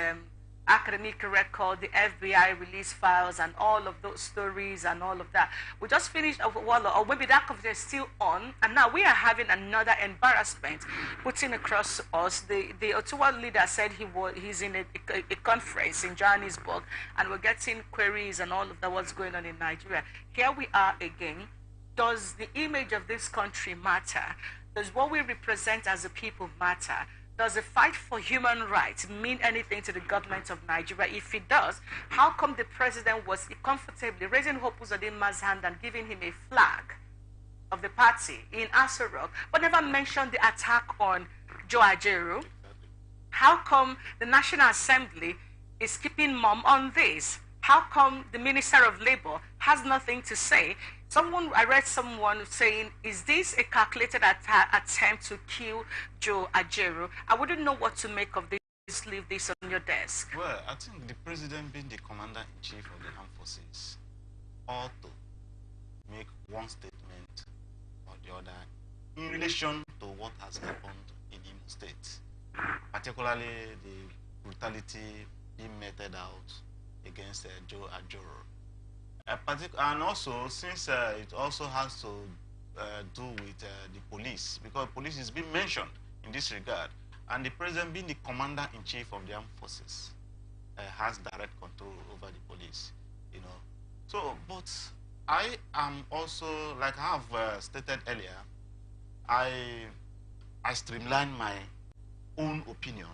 academic record, the FBI release files, and all of those stories and all of that. We just finished, or maybe that conversation is still on, and now we are having another embarrassment putting across us. The Otua leader said he's in a conference in Johannesburg, and we're getting queries and all of that, what's going on in Nigeria. Here we are again. Does the image of this country matter? Does what we represent as a people matter? Does the fight for human rights mean anything to the government of Nigeria? If it does, how come the president was comfortably raising Hope Uzodimma's hand and giving him a flag of the party in Aso Rock, but never mentioned the attack on Joe Ajaero? How come the National Assembly is keeping mum on this? How come the Minister of Labour has nothing to say? I read someone saying, is this a calculated attempt to kill Joe Ajaero? I wouldn't know what to make of this. Leave this on your desk. Well, I think the president, being the commander-in-chief of the armed forces, ought to make one statement or the other in relation to what has happened in Imo State, particularly the brutality being meted out against Joe Ajaero. And also, since it also has to do with the police, because police is being mentioned in this regard, And the president, being the commander-in-chief of the armed forces, has direct control over the police, you know. So, but I am also, like I have stated earlier, I streamline my own opinion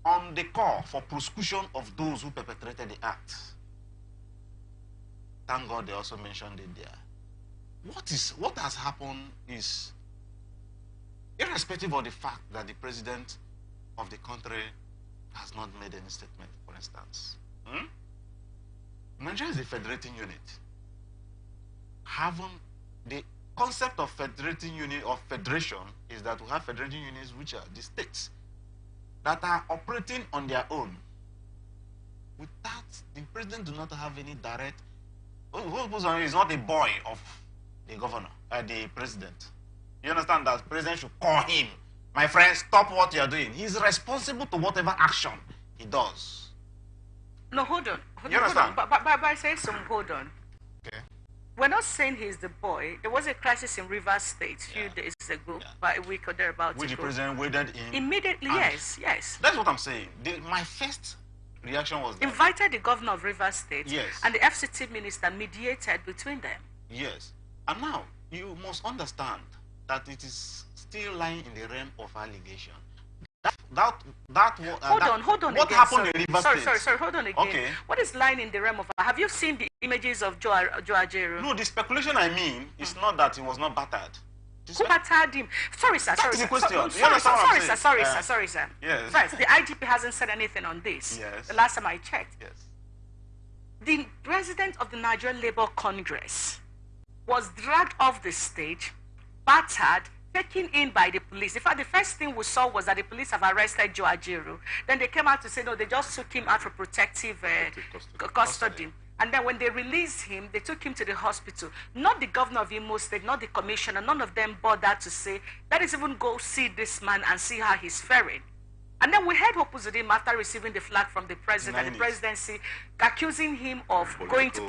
on the call for prosecution of those who perpetrated the act. Thank God they also mentioned it there. What has happened is, irrespective of the fact that the president of the country has not made any statement, for instance. Nigeria is a federating unit. The concept of federating unit or federation is that we have federating units which are the states that are operating on their own. With that, the president does not have any direct. He's not a boy of the governor, the president. You understand that the president should call him, my friend, stop what you're doing. He's responsible to whatever action he does. No, hold on. You understand? But I say some, hold on. Okay. We're not saying he's the boy. There was a crisis in Rivers State a few days ago, about a week or thereabouts Which the president waded in. Immediately, yes. That's what I'm saying. My first reaction was that. Invited the governor of Rivers State. Yes. And the FCT minister mediated between them. Yes. And now, you must understand that it is still lying in the realm of allegation. Hold on. What again, happened in Rivers State? Sorry, hold on again. Okay. What is lying in the realm of? Have you seen the images of Joe Ajaero? No, the speculation I mean is not that he was not battered. Who battered him? Sorry, sir. That is the question. Sorry, sir. Yes. First, the IGP hasn't said anything on this. Yes. The last time I checked. Yes. The president of the Nigerian Labour Congress was dragged off the stage, battered, taken in by the police. In fact, the first thing we saw was that the police have arrested Joe Ajaero. Then they came out to say, no, they just took him out for protective custody. And then when they released him, they took him to the hospital. Not the governor of Imo State, not the commissioner, none of them bothered to say, let us even go see this man and see how he's faring. And then we heard Hopuzudim after receiving the flag from the president, the presidency, accusing him of going to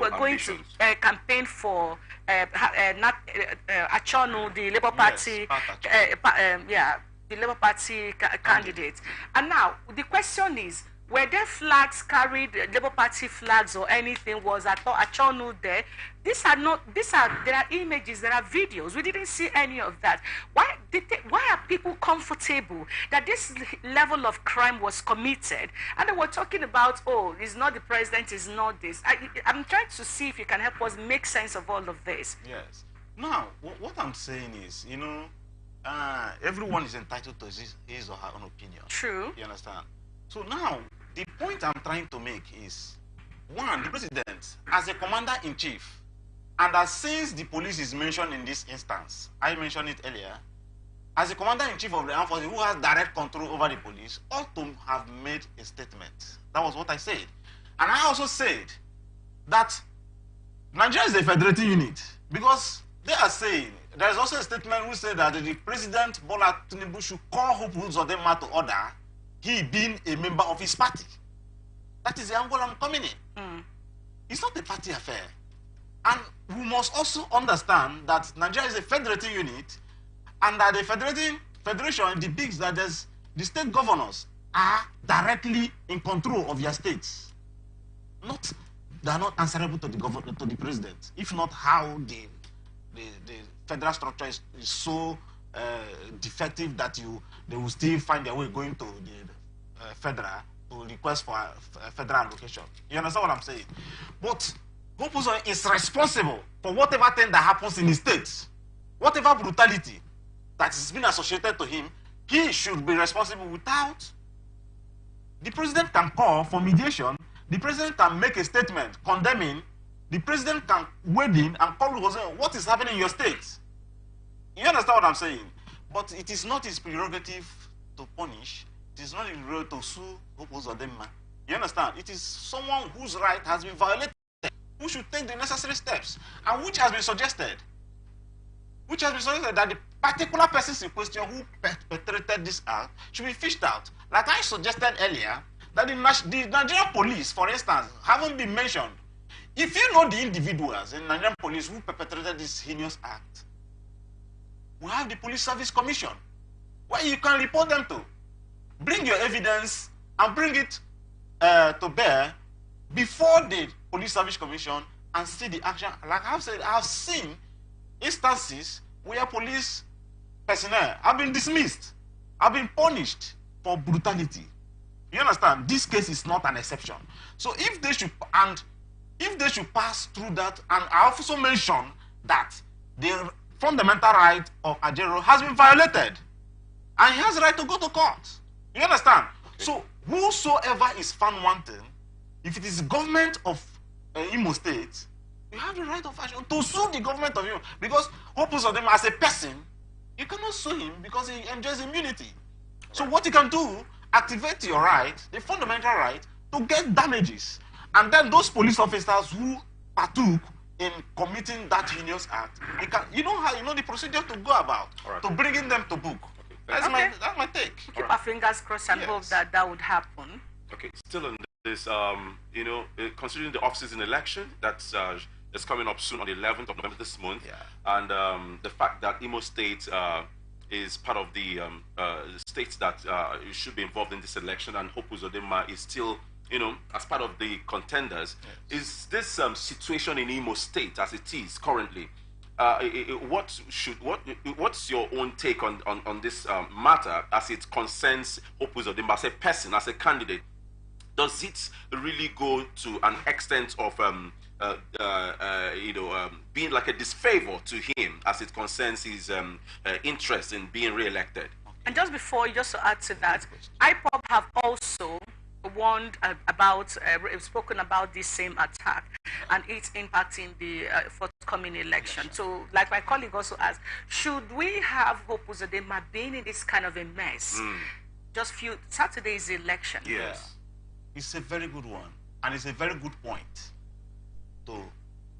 campaign for Achonu, the Labour Party, the Labour Party candidate. And now the question is, were there flags carried, Labour Party flags or anything? Was Achonu there? There are images, there are videos. We didn't see any of that. Why are people comfortable that this level of crime was committed? And they were talking about, oh, it's not the president, it's not this. I'm trying to see if you can help us make sense of all of this. Yes. Now, what I'm saying is, everyone is entitled to his or her own opinion. True. You understand? So now, the point I'm trying to make is, one, the president, as a commander-in-chief, and as since the police is mentioned in this instance, I mentioned it earlier, as a commander-in-chief of the armed forces who has direct control over the police, ought to have made a statement. That was what I said. And I also said that Nigeria is a federating unit, because they are saying, there is also a statement which said that the president, Bola Tinubu, should call Hopuzudim to order, he being a member of his party. That is the angle I'm coming in. It's not a party affair. And we must also understand that Nigeria is a federating unit, and that the federation depicts that the state governors are directly in control of their states. They are not answerable to the president. If not, how the federal structure is so defective that they will still find their way going to the federal to request for a federal allocation. You understand what I'm saying? But Hopuzo is responsible for whatever thing that happens in his state, whatever brutality that has been associated to him. He should be responsible. Without, the president can call for mediation, the president can make a statement condemning, the president can wade in and call what is happening in your state. You understand what I'm saying? But it is not his prerogative to punish. It is not his prerogative to sue Hopuzo-Udemma. You understand? It is someone whose right has been violated, who should take the necessary steps, and which has been suggested. That the particular persons in question who perpetrated this act should be fished out. Like I suggested earlier, that the Nigerian police, for instance, haven't been mentioned. If you know the individuals in Nigerian police who perpetrated this heinous act, we have the Police Service Commission, where you can report them to. bring your evidence and bring it to bear before the Police Service Commission and see the action. Like I've said, I've seen instances where police personnel have been dismissed, have been punished for brutality. You understand? This case is not an exception. So if they should pass through that, and I also mentioned that the fundamental right of Ajero has been violated, and he has the right to go to court. You understand? Okay. So whosoever is found wanting, if it is the government of Imo State, you have the right of action to sue the government of Imo, because Opus of them as a person, you cannot sue him because he enjoys immunity. So what you can do, activate your right, the fundamental right, to get damages. And then those police officers who partook in committing that heinous act, you know the procedure to go about, to bringing them to book. Okay. That's my take. Keep our fingers crossed and hope that would happen. Okay, still on this, considering the off-season election that's coming up soon on the 11th of November this month, and the fact that Imo State is part of the states that should be involved in this election, and Hope Uzodinma is still, as part of the contenders. Yes. Is this situation in Imo State as it is currently? What's your own take on this matter as it concerns Hope Uzodinma as a person, as a candidate? Does it really go to an extent of being like a disfavor to him as it concerns his interest in being re-elected? And just to add to that, IPOB have also warned about, spoken about this same attack and its impact in the forthcoming election. So, like my colleague also asked, should we have Hope Uzodinma being in this kind of a mess? Just Saturday's election. Yes. It's a very good one, and it's a very good point. So,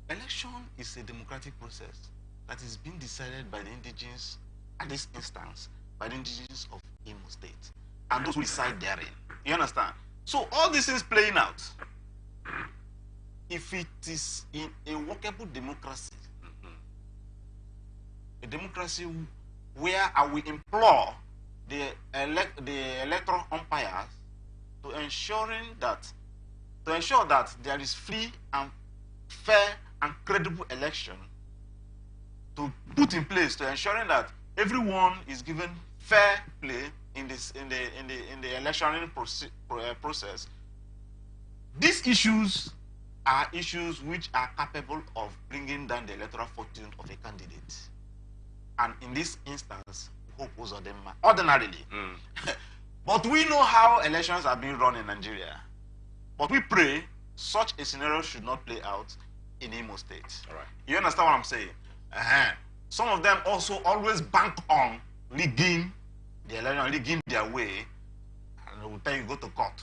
election is a democratic process that is being decided by the indigenes, at this instance, by the indigenes of Imo State, and those who reside therein. You understand? So, all this is playing out. If it is in a workable democracy, a democracy where I will implore the electoral umpires to ensure that there is free and fair and credible election, to put in place to ensuring that everyone is given fair play in the electioneering process. These issues are issues which are capable of bringing down the electoral fortune of a candidate. And in this instance, Hope Uzodinma, ordinarily. But we know how elections are being run in Nigeria. But we pray such a scenario should not play out in Imo State. All right. You understand what I'm saying? Some of them also always bank on rigging the election, rigging their way, and they will tell you go to court.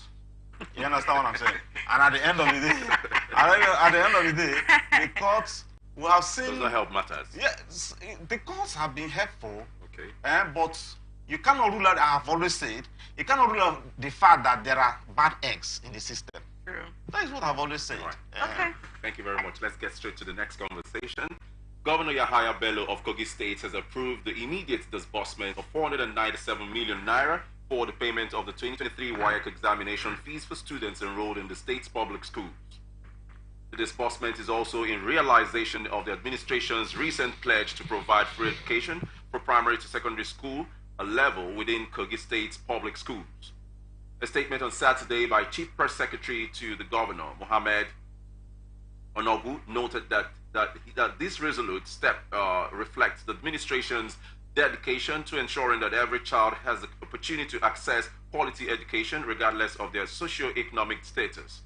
You understand what I'm saying? And at the end of the day, the courts will have seen. Does not help matters. Yes, the courts have been helpful. Okay. But you cannot rule out, I have always said, you cannot rule out the fact that there are bad eggs in the system. True. That is what I've always said. Right. Okay. Thank you very much. Let's get straight to the next conversation. Governor Yahaya Bello of Kogi State has approved the immediate disbursement of 497 million naira for the payment of the 2023 WAEC examination fees for students enrolled in the state's public schools. The disbursement is also in realization of the administration's recent pledge to provide free education for primary to secondary school, a level within Kogi State's public schools. A statement on Saturday by Chief Press Secretary to the Governor, Mohammed Onogu, noted that this resolute step reflects the administration's dedication to ensuring that every child has the opportunity to access quality education regardless of their socio-economic status.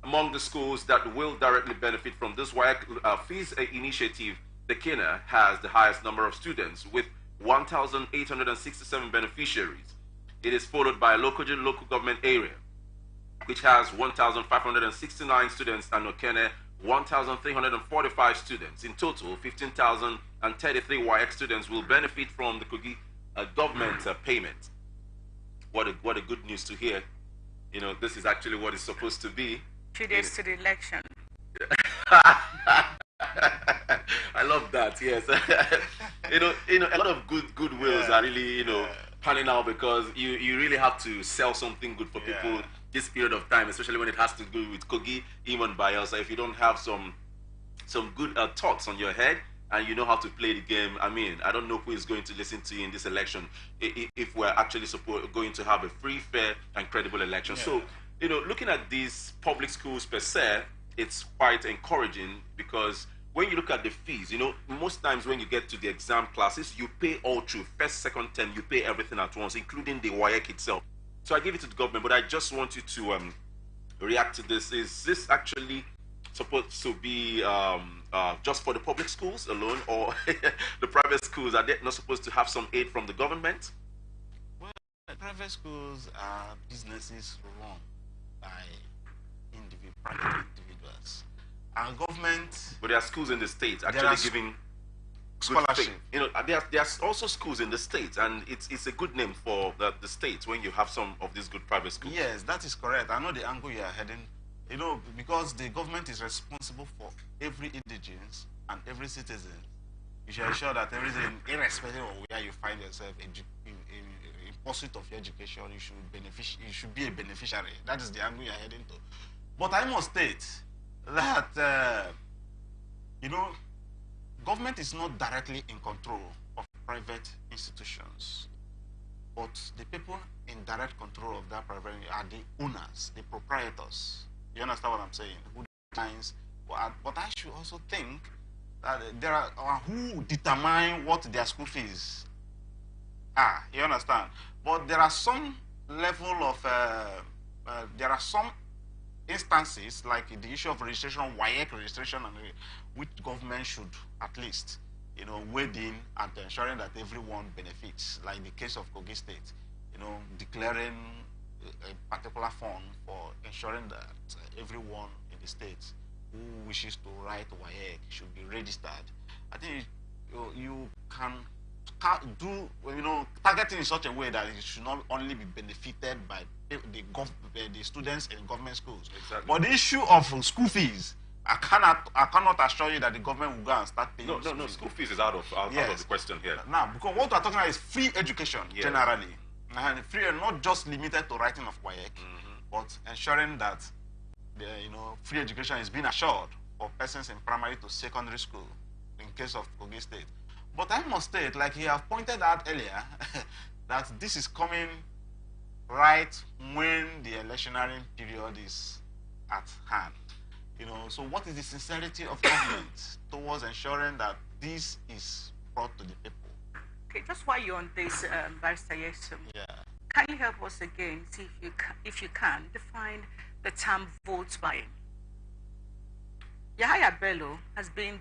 Among the schools that will directly benefit from this WAEC fees initiative, the Kenya has the highest number of students with 1,867 beneficiaries. It is followed by local government area, which has 1,569 students, and Okene 1,345 students. In total, 15,033 WAEC students will benefit from the Kogi government payment. What a good news to hear. This is actually what it's supposed to be. 2 days to the election. I love that. Yes. A lot of good wills are really, panning out because you really have to sell something good for people this period of time, especially when it has to do with Kogi, even Bayelsa. If you don't have some good thoughts on your head and you know how to play the game, I mean, I don't know who is going to listen to you in this election if we're actually going to have a free, fair, and credible election. So, you know, looking at these public schools per se, it's quite encouraging because when you look at the fees, you know, most times when you get to the exam classes, you pay all through. First, second term, you pay everything at once, including the WAEC itself. So I give it to the government, but I just want you to react to this. Is this actually supposed to be just for the public schools alone, or the private schools, are they not supposed to have some aid from the government? Well, private schools are businesses run by private individuals. Our government... But there are schools in the states actually giving scholarship. You know, there are also schools in the states, and it's a good name for the states when you have some of these good private schools. Yes, that is correct. I know the angle you are heading. You know, because the government is responsible for every indigent and every citizen. You should ensure that everything, irrespective of where you find yourself in pursuit of your education, you should be a beneficiary. That is the angle you are heading to. But I must state that you know, government is not directly in control of private institutions, but the people in direct control of that private are the owners, the proprietors. You understand what I'm saying? Who defines? But I should also think that there are who determine what their school fees are. You understand? But there are some level of there are some instances, like the issue of registration, WAEC registration, and which government should at least, you know, wade in and ensuring that everyone benefits. Like the case of Kogi State, you know, declaring a particular fund for ensuring that everyone in the state who wishes to write WAEC should be registered. I think you can do, you know, targeting in such a way that it should not only be benefited by the students in government schools. Exactly. But the issue of school fees, I cannot assure you that the government will go and start paying. No, school fees is out of the question here. Now, because what we're talking about is free education generally, and free, and not just limited to writing of WAEC, but ensuring that you know, free education is being assured for persons in primary to secondary school in case of Kogi State. But I must state, like you have pointed out earlier, that this is coming right when the electionary period is at hand. You know, so what is the sincerity of government towards ensuring that this is brought to the people? Okay, just while you're on this, Barrister Yesum, can you help us again, see if you can, define the term vote buying? Yahaya Bello has been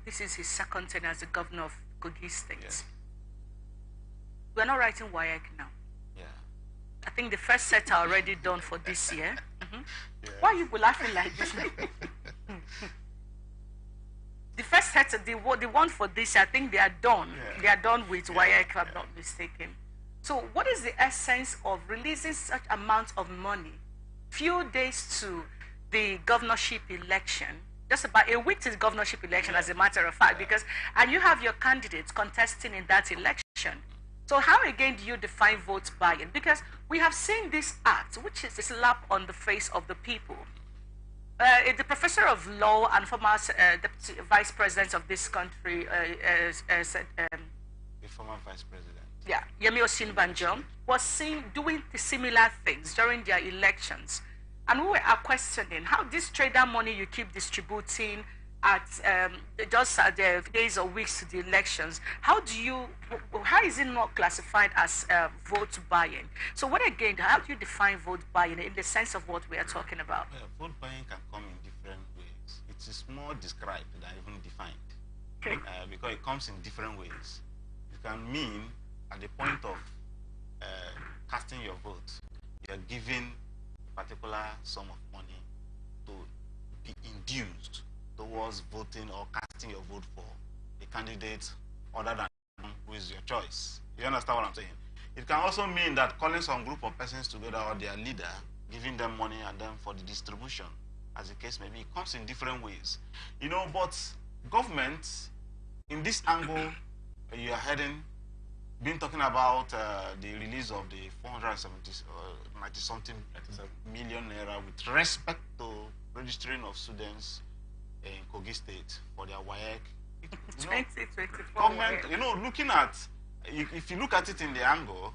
this is his second term as the governor of Kogi State. Yeah. We're not writing WAEC now. Yeah. I think the first set are already done for this year. Why are you laughing like this? The first set, the one for this year, I think they are done. They are done with WAEC, if I'm not mistaken. So what is the essence of releasing such amount of money few days to the governorship election, just about a week to the governorship election, as a matter of fact, and you have your candidates contesting in that election. So how again do you define vote buying? Because we have seen this act, which is a slap on the face of the people. The professor of law and former deputy vice president of this country said, the former vice president. Yeah, Yemi Osinbanjo was seen doing the similar things during their elections. And we were questioning how this trader money you keep distributing at just at the days or weeks to the elections, how is it not classified as vote buying? So what again, how do you define vote buying in the sense of what we are talking about? Vote buying can come in different ways. It is more described than even defined. Okay. Because it comes in different ways. It can mean at the point of casting your vote, you are given a particular sum of money to be induced towards voting or casting your vote for a candidate other than who is your choice. You understand what I'm saying? It can also mean that calling some group of persons together or their leader, giving them money and then for the distribution, as the case may be. It comes in different ways. You know, but government, in this angle you are heading, been talking about the release of the 470 90 something million naira with respect to registering of students in Kogi State for their WAEC. 2024. Government, looking at, if you look at it in the angle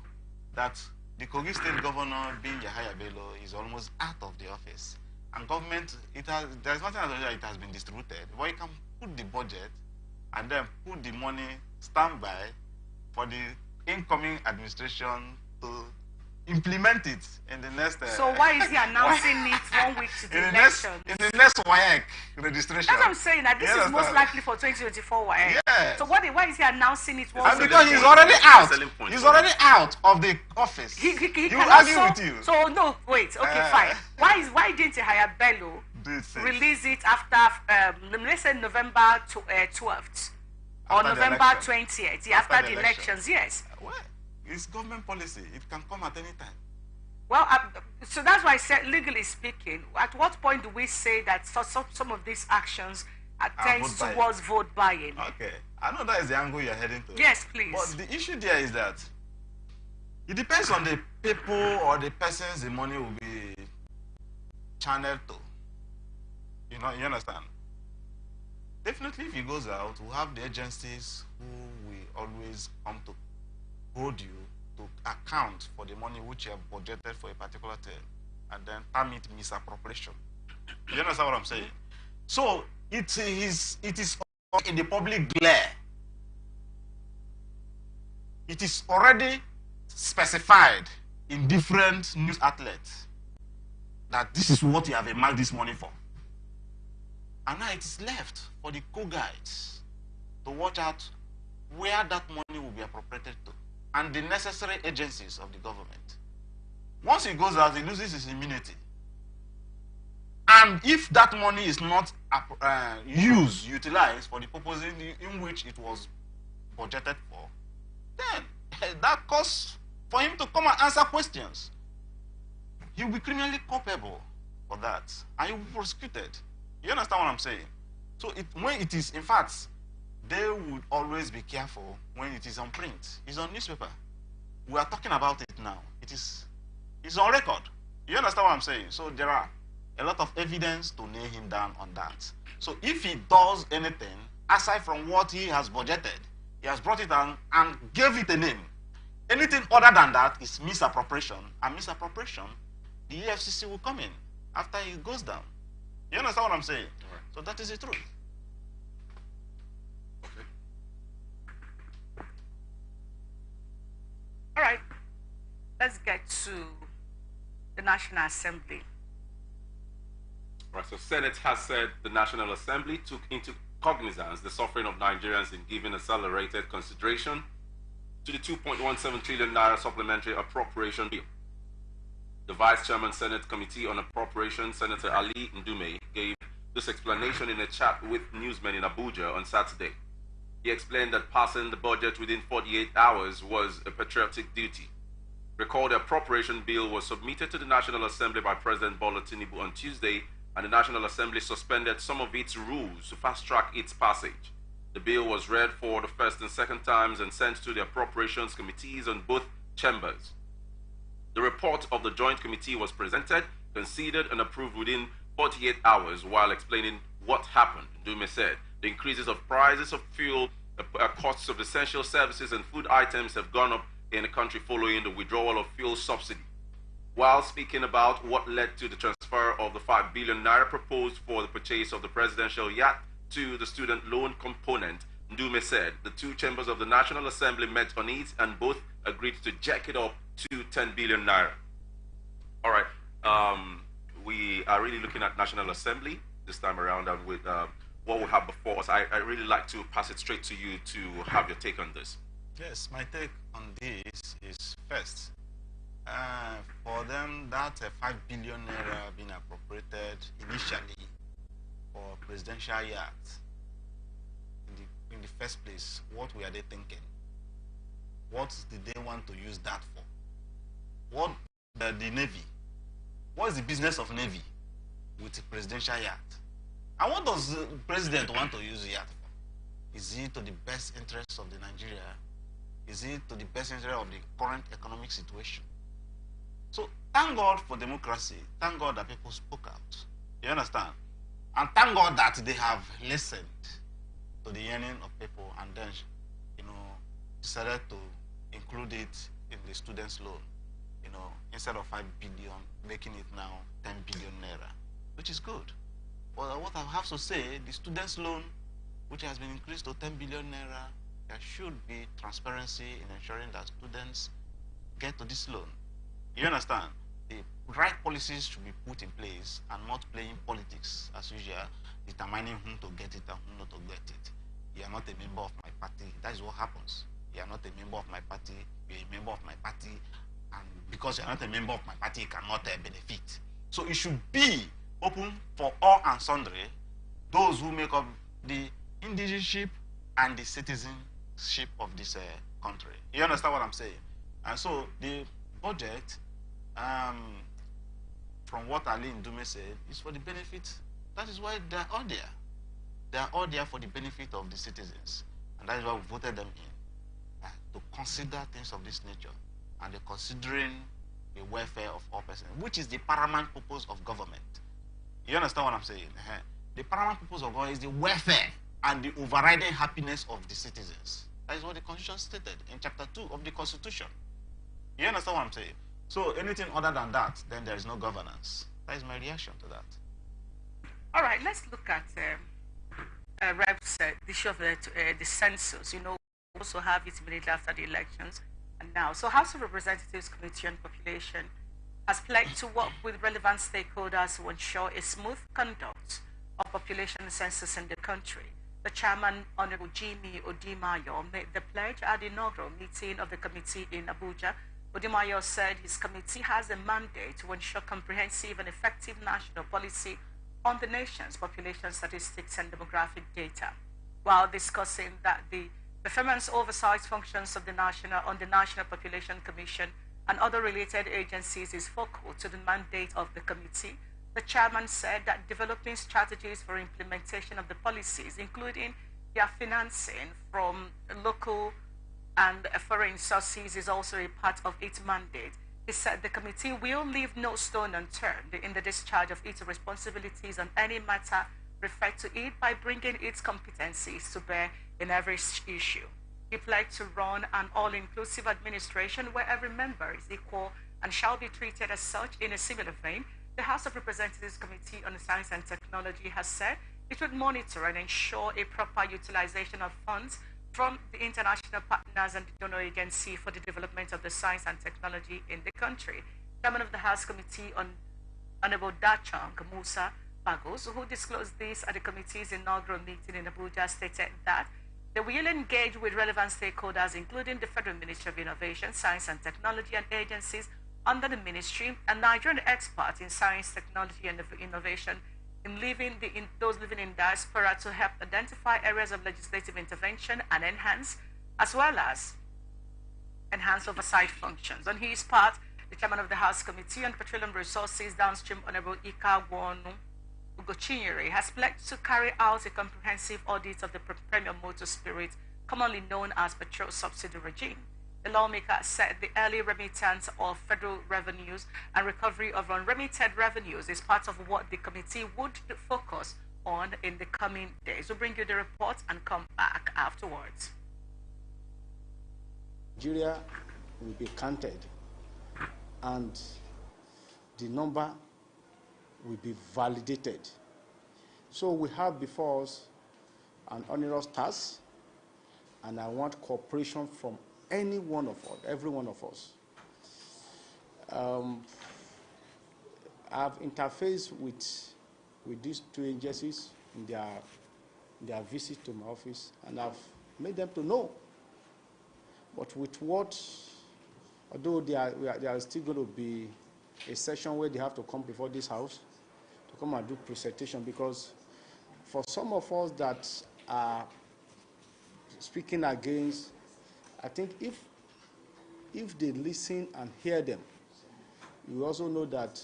that the Kogi State governor, being Yahaya Bello, is almost out of the office, and government, there's nothing that it has been distributed, but you can put the budget and then put the money standby for the incoming administration to implement it in the next. So why is he announcing it 1 week to the election? In the next WAEC registration. That's what I'm saying. That this is most likely for 2024 WAEC. Yeah. So why is he announcing it? And because he's already out. He's already out of the office. He will argue with you. So no, wait. Okay, fine. Why didn't Yahaya Bello release it after let's say November 12th or November 20th? After the elections, yes. Well, it's government policy. It can come at any time. Well, so that's why I said, legally speaking, at what point do we say that some of these actions tends towards vote buying? Okay, I know that is the angle you're heading to. Yes, please. But the issue there is that it depends on the people or the persons the money will be channeled to. You understand? Definitely, if it goes out, we'll have the agencies who will always come to hold you to account for the money which you have budgeted for a particular term, and then term it misappropriation. You understand what I'm saying? So it is in the public glare. It is already specified in different news outlets that this is what you have earmarked this money for. And now it is left for the co-guides to watch out where that money will be appropriated to, and the necessary agencies of the government. Once it goes out, it loses its immunity. And if that money is not utilized for the purpose in which it was budgeted for, then that calls for him to come and answer questions. He will be criminally culpable for that, and he will be prosecuted. You understand what I'm saying? So when it is, in fact, they would always be careful when it is on print. It's on newspaper. We are talking about it now. It's on record. You understand what I'm saying? So there are a lot of evidence to nail him down on that. So if he does anything, aside from what he has budgeted, he has brought it down and gave it a name. Anything other than that is misappropriation. And misappropriation, the EFCC will come in after it goes down. You understand what I'm saying? Right. So that is the truth. All right, let's get to the National Assembly. Right, so Senate has said the National Assembly took into cognizance the suffering of Nigerians in giving accelerated consideration to the 2.17 trillion naira supplementary appropriation bill. The Vice Chairman Senate Committee on Appropriations, Senator Ali Ndume, gave this explanation in a chat with newsmen in Abuja on Saturday. He explained that passing the budget within 48 hours was a patriotic duty. Recall the appropriation bill was submitted to the National Assembly by President Bola Tinubu on Tuesday, and the National Assembly suspended some of its rules to fast-track its passage. The bill was read for the first and second times and sent to the appropriations committees on both chambers. The report of the Joint Committee was presented, considered and approved within 48 hours. While explaining what happened, Ndume said the increases of prices of fuel, costs of essential services and food items have gone up in the country following the withdrawal of fuel subsidy. While speaking about what led to the transfer of the 5 billion naira proposed for the purchase of the presidential yacht to the student loan component, Ndume said the two chambers of the National Assembly met on it and both agreed to jack it up to 10 billion naira. All right, we are really looking at National Assembly this time around, and with what we have before us, I really like to pass it straight to you to have your take on this. Yes, my take on this is first, for them that 5 billion naira being appropriated initially for presidential yachts, in the first place, what were they thinking? What did they want to use that for? What the Navy? What is the business of Navy with the presidential yacht? And what does the president want to use the yacht for? Is it to the best interests of the Nigeria? Is it to the best interest of the current economic situation? So thank God for democracy. Thank God that people spoke out. You understand? And thank God that they have listened to the yearning of people and then, decided to include it in the students' loan. Instead of 5 billion, making it now 10 billion naira, which is good. But what I have to say, the students' loan, which has been increased to 10 billion naira, there should be transparency in ensuring that students get to this loan. You understand? The right policies should be put in place and not playing politics as usual, determining whom to get it and whom not to get it. You are not a member of my party. That is what happens. You are not a member of my party. You are a member of my party. And because you are not a member of my party, you cannot benefit. So it should be open for all and sundry, those who make up the indigenship and the citizenship of this country. You understand what I'm saying? And so the budget, from what Ali Ndume said, is for the benefit. That is why they are all there. They are all there for the benefit of the citizens. And that is why we voted them in, to consider things of this nature. And they're considering the welfare of all persons, which is the paramount purpose of government. You understand what I'm saying? The paramount purpose of government is the welfare and the overriding happiness of the citizens. That is what the Constitution stated in Chapter 2 of the Constitution. You understand what I'm saying? So anything other than that, then there is no governance. That is my reaction to that. All right, let's look at Rep's the issue of the census. We also have it immediately after the elections and now. So House of Representatives Committee on Population has pledged to work with relevant stakeholders to ensure a smooth conduct of population census in the country. The chairman, Honorable Jimmy Odimayo, made the pledge at the inaugural meeting of the committee in Abuja. Odimayo said his committee has a mandate to ensure comprehensive and effective national policy on the nation's population statistics and demographic data, while discussing that the performance oversight functions of the National Population Commission and other related agencies is focal to the mandate of the committee. The chairman said that developing strategies for implementation of the policies, including their financing from local and foreign sources, is also a part of its mandate. He said the committee will leave no stone unturned in the discharge of its responsibilities on any matter referred to it by bringing its competencies to bear in every issue. He pledged to run an all-inclusive administration where every member is equal and shall be treated as such. In a similar vein, the House of Representatives Committee on Science and Technology has said it would monitor and ensure a proper utilization of funds from the international partners and the donor agency for the development of the science and technology in the country. Chairman of the House Committee on Honorable Dachang Musa Bagos, who disclosed this at the committee's inaugural meeting in Abuja, stated that they will engage with relevant stakeholders, including the Federal Ministry of Innovation, Science and Technology and agencies under the ministry, and Nigerian experts in science, technology and innovation those living in diaspora to help identify areas of legislative intervention and enhance oversight functions. On his part, the chairman of the House Committee on Petroleum Resources, Downstream, Honorable Ika Wonu Ugochinyere, has pledged to carry out a comprehensive audit of the premium motor spirit, commonly known as petrol subsidy regime. The lawmaker said the early remittance of federal revenues and recovery of unremitted revenues is part of what the committee would focus on in the coming days. We'll bring you the report and come back afterwards. Nigeria will be counted and the number will be validated. So we have before us an onerous task, and I want cooperation from any one of us, every one of us. I've interfaced with these two agencies in their visit to my office, and I've made them to know. But with what, although there are still going to be a session where they have to come before this house to come and do presentation, because for some of us that are speaking against, I think if they listen and hear them, you also know that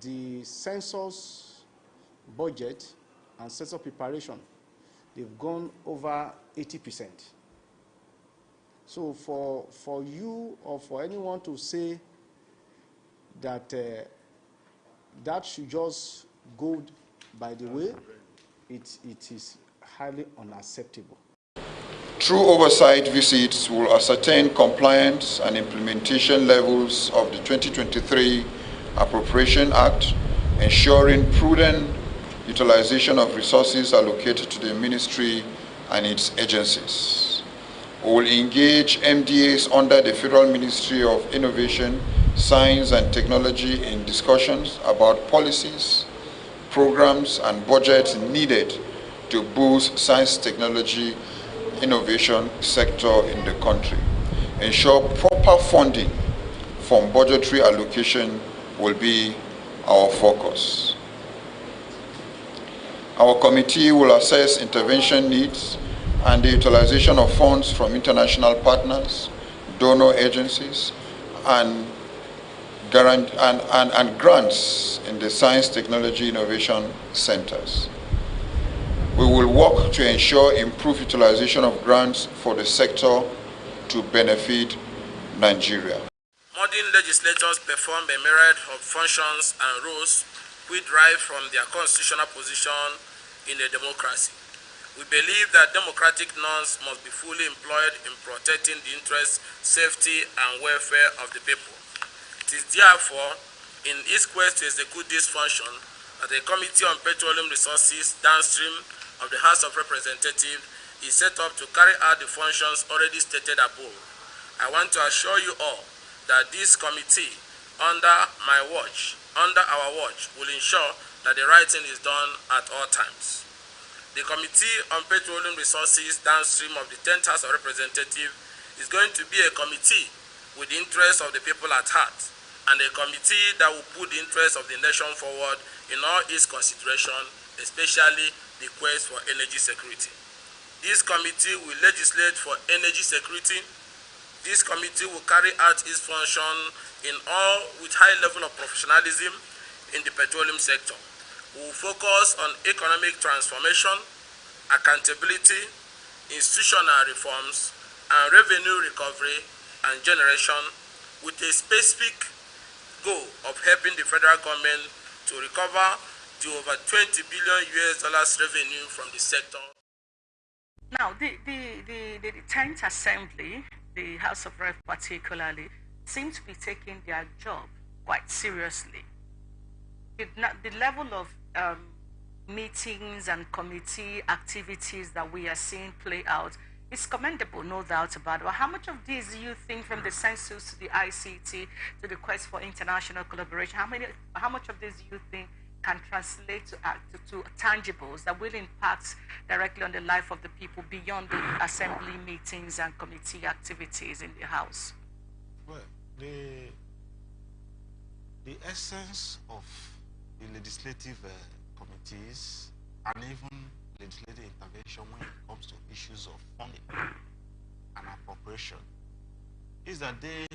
the census budget and census preparation, they've gone over 80%. So for you or for anyone to say that that should just go by the way, it is highly unacceptable. Through oversight visits will ascertain compliance and implementation levels of the 2023 Appropriation Act, ensuring prudent utilization of resources allocated to the ministry and its agencies. We will engage MDAs under the Federal Ministry of Innovation, Science and Technology in discussions about policies, programs, and budgets needed to boost science, technology, innovation sector in the country. Ensure proper funding from budgetary allocation will be our focus. Our committee will assess intervention needs and the utilization of funds from international partners, donor agencies, and grants in the science, technology, innovation centers. We will work to ensure improved utilization of grants for the sector to benefit Nigeria. Modern legislators perform a myriad of functions and roles which derive from their constitutional position in a democracy. We believe that democratic norms must be fully employed in protecting the interests, safety, and welfare of the people. It is therefore in its quest to execute this function that the Committee on Petroleum Resources downstream of the House of Representatives is set up to carry out the functions already stated above. I want to assure you all that this committee, under our watch, will ensure that the right thing is done at all times. The Committee on Petroleum Resources downstream of the 10th House of Representatives is going to be a committee with the interests of the people at heart, and a committee that will put the interests of the nation forward in all its consideration, especially the quest for energy security. This committee will legislate for energy security. This committee will carry out its function in all with high level of professionalism in the petroleum sector. We will focus on economic transformation, accountability, institutional reforms, and revenue recovery and generation, with a specific goal of helping the federal government to recover the over $20 billion revenue from the sector. Now, the 10th Assembly, the House of Rep particularly, seem to be taking their job quite seriously. The level of meetings and committee activities that we are seeing play out is commendable, no doubt about it. But how much of this do you think, from the census to the ICT to the quest for international collaboration, how much of this do you think can translate to tangibles that will impact directly on the life of the people beyond the assembly meetings and committee activities in the House? Well, the essence of the legislative committees and even legislative intervention when it comes to issues of funding and appropriation is that they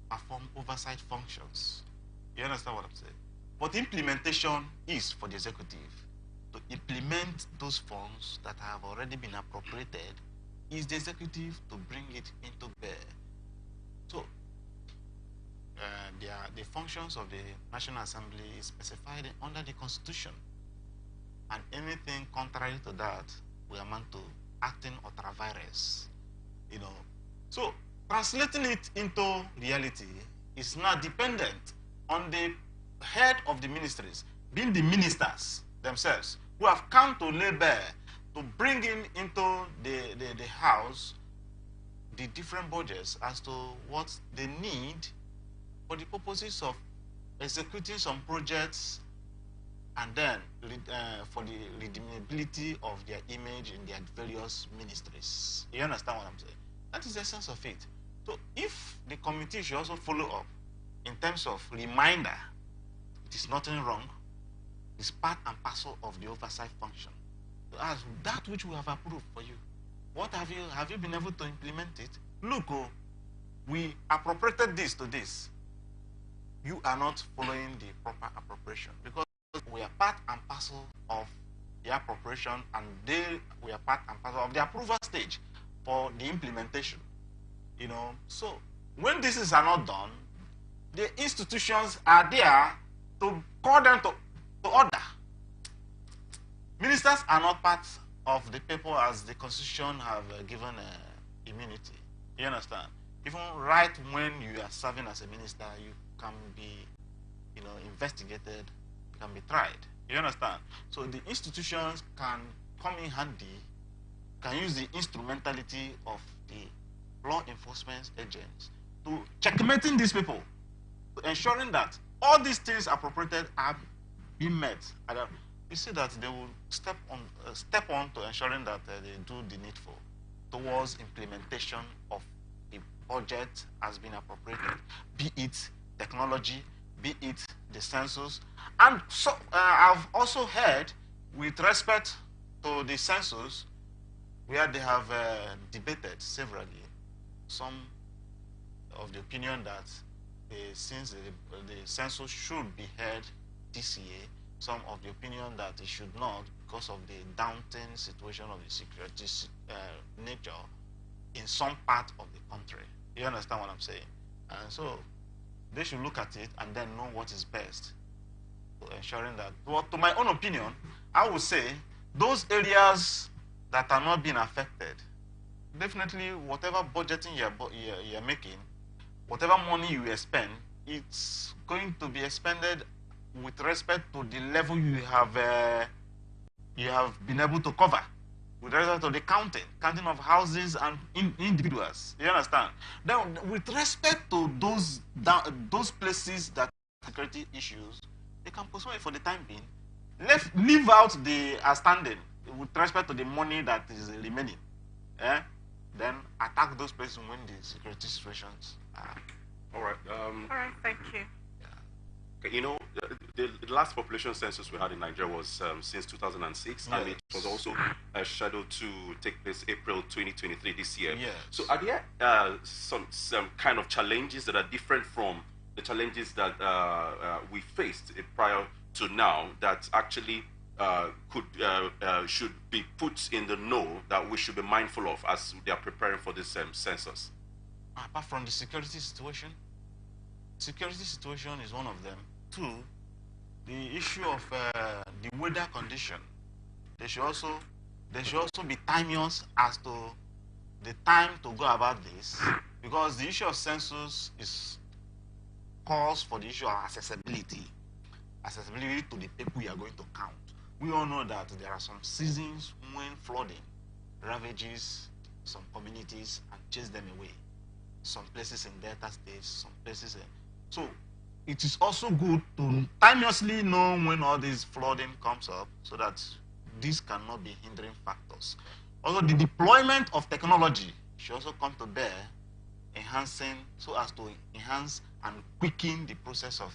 perform oversight functions. You understand what I'm saying? But implementation is for the executive. To implement those funds that have already been appropriated is the executive to bring it into bear. So the functions of the National Assembly is specified under the Constitution, and anything contrary to that will amount to acting ultra vires. So translating it into reality is not dependent on the head of the ministries, being the ministers themselves, who have come to lay bare to bring into the House the different budgets as to what they need for the purposes of executing some projects, and then for the redeemability of their image in their various ministries. You understand what I'm saying? That is the essence of it. So if the committee should also follow up in terms of reminder, it is nothing wrong. It's part and parcel of the oversight function. So as that which we have approved for you, what have you been able to implement it? Look, we appropriated this to this. You are not following the proper appropriation, because we are part and parcel of the appropriation, and we are part and parcel of the approval stage for the implementation. So when these are not done, the institutions are there to call them to order. Ministers are not part of the people as the constitution have given immunity. You understand? Even right when you are serving as a minister, you can be, investigated, you can be tried. You understand? So the institutions can come in handy, can use the instrumentality of the law enforcement agents to checkmating these people, to ensuring that all these things appropriated are being met. You see that they will step on to ensuring that they do the needful towards implementation of the budget has been appropriated, be it technology, be it the census. And so I've also heard, with respect to the census, where they have debated severally, some of the opinion that since the census should be held this year, some of the opinion that it should not because of the daunting situation of the security nature in some part of the country. You understand what I'm saying? And so they should look at it and then know what is best to ensuring that. Well, to my own opinion, I would say those areas that are not being affected, definitely whatever budgeting you're making, whatever money you spend, it's going to be expended with respect to the level you have been able to cover, with respect to the counting of houses and individuals. You understand? Then, with respect to those places that have security issues, they can postpone it for the time being. Leave out the outstanding with respect to the money that is remaining. Then attack those places when the security situations are. All right. All right, thank you. The last population census we had in Nigeria was since 2006, and it was also scheduled to take place April 2023 this year. Yes. So are there some kind of challenges that are different from the challenges that we faced prior to now that actually should be put in the know that we should be mindful of as they are preparing for this census? Apart from the security situation is one of them. Two, the issue of the weather condition. They should also be timeous as to the time to go about this, because the issue of census calls for the issue of accessibility to the people you are going to count. We all know that there are some seasons when flooding ravages some communities and chase them away. Some places in Delta states, some places so it is also good to timeously know when all this flooding comes up so that these cannot be hindering factors. Also, the deployment of technology should also come to bear, so as to enhance and quicken the process of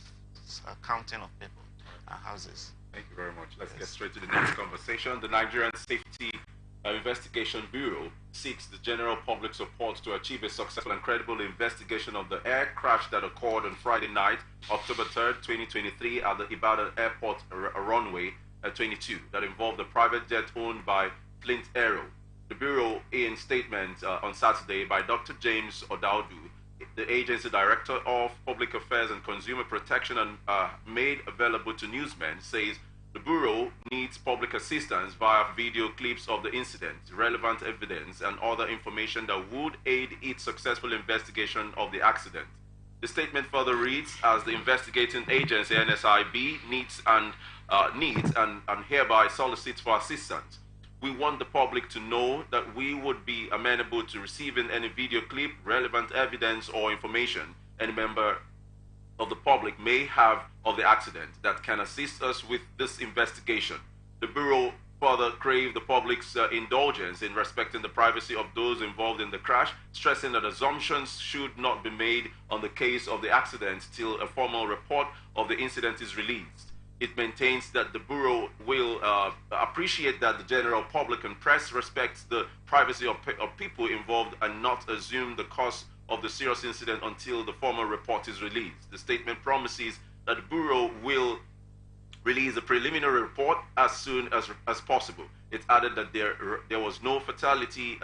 counting of people and houses. Thank you very much. Let's get straight to the next conversation. The Nigerian Safety Investigation Bureau seeks the general public support to achieve a successful and credible investigation of the air crash that occurred on Friday night, October 3rd, 2023, at the Ibadan Airport runway 22 that involved a private jet owned by Flint Aero. The Bureau, in statement on Saturday by Dr. James Odaudu, the agency director of Public Affairs and Consumer Protection, and made available to newsmen, says the Bureau needs public assistance via video clips of the incident, relevant evidence, and other information that would aid its successful investigation of the accident. The statement further reads, as the investigating agency, NSIB, needs and hereby solicits for assistance. We want the public to know that we would be amenable to receiving any video clip, relevant evidence, or information any member of the public may have of the accident that can assist us with this investigation. The Bureau further craved the public's indulgence in respecting the privacy of those involved in the crash, stressing that assumptions should not be made on the case of the accident till a formal report of the incident is released. It maintains that the Bureau will appreciate that the general public and press respects the privacy of people involved and not assume the cause of the serious incident until the formal report is released. The statement promises that the Bureau will release a preliminary report as soon as possible. It added that there was no fatality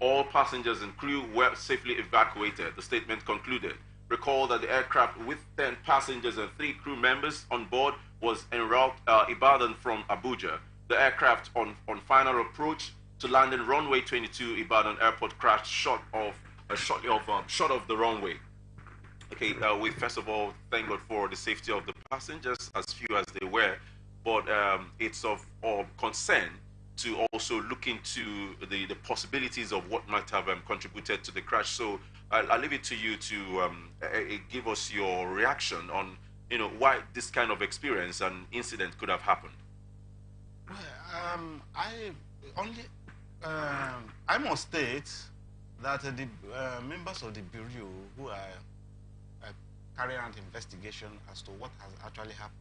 All passengers and crew were safely evacuated, the statement concluded. Recall that the aircraft with 10 passengers and 3 crew members on board was en route Ibadan from Abuja. The aircraft on final approach to landing runway 22 Ibadan Airport crashed short of the runway. Okay, we first of all thank God for the safety of the passengers, as few as they were, but it's of concern to also look into the possibilities of what might have contributed to the crash. So I'll leave it to you to give us your reaction on, why this kind of experience and incident could have happened. Well, I must state that the members of the Bureau who are carrying out investigation as to what has actually happened,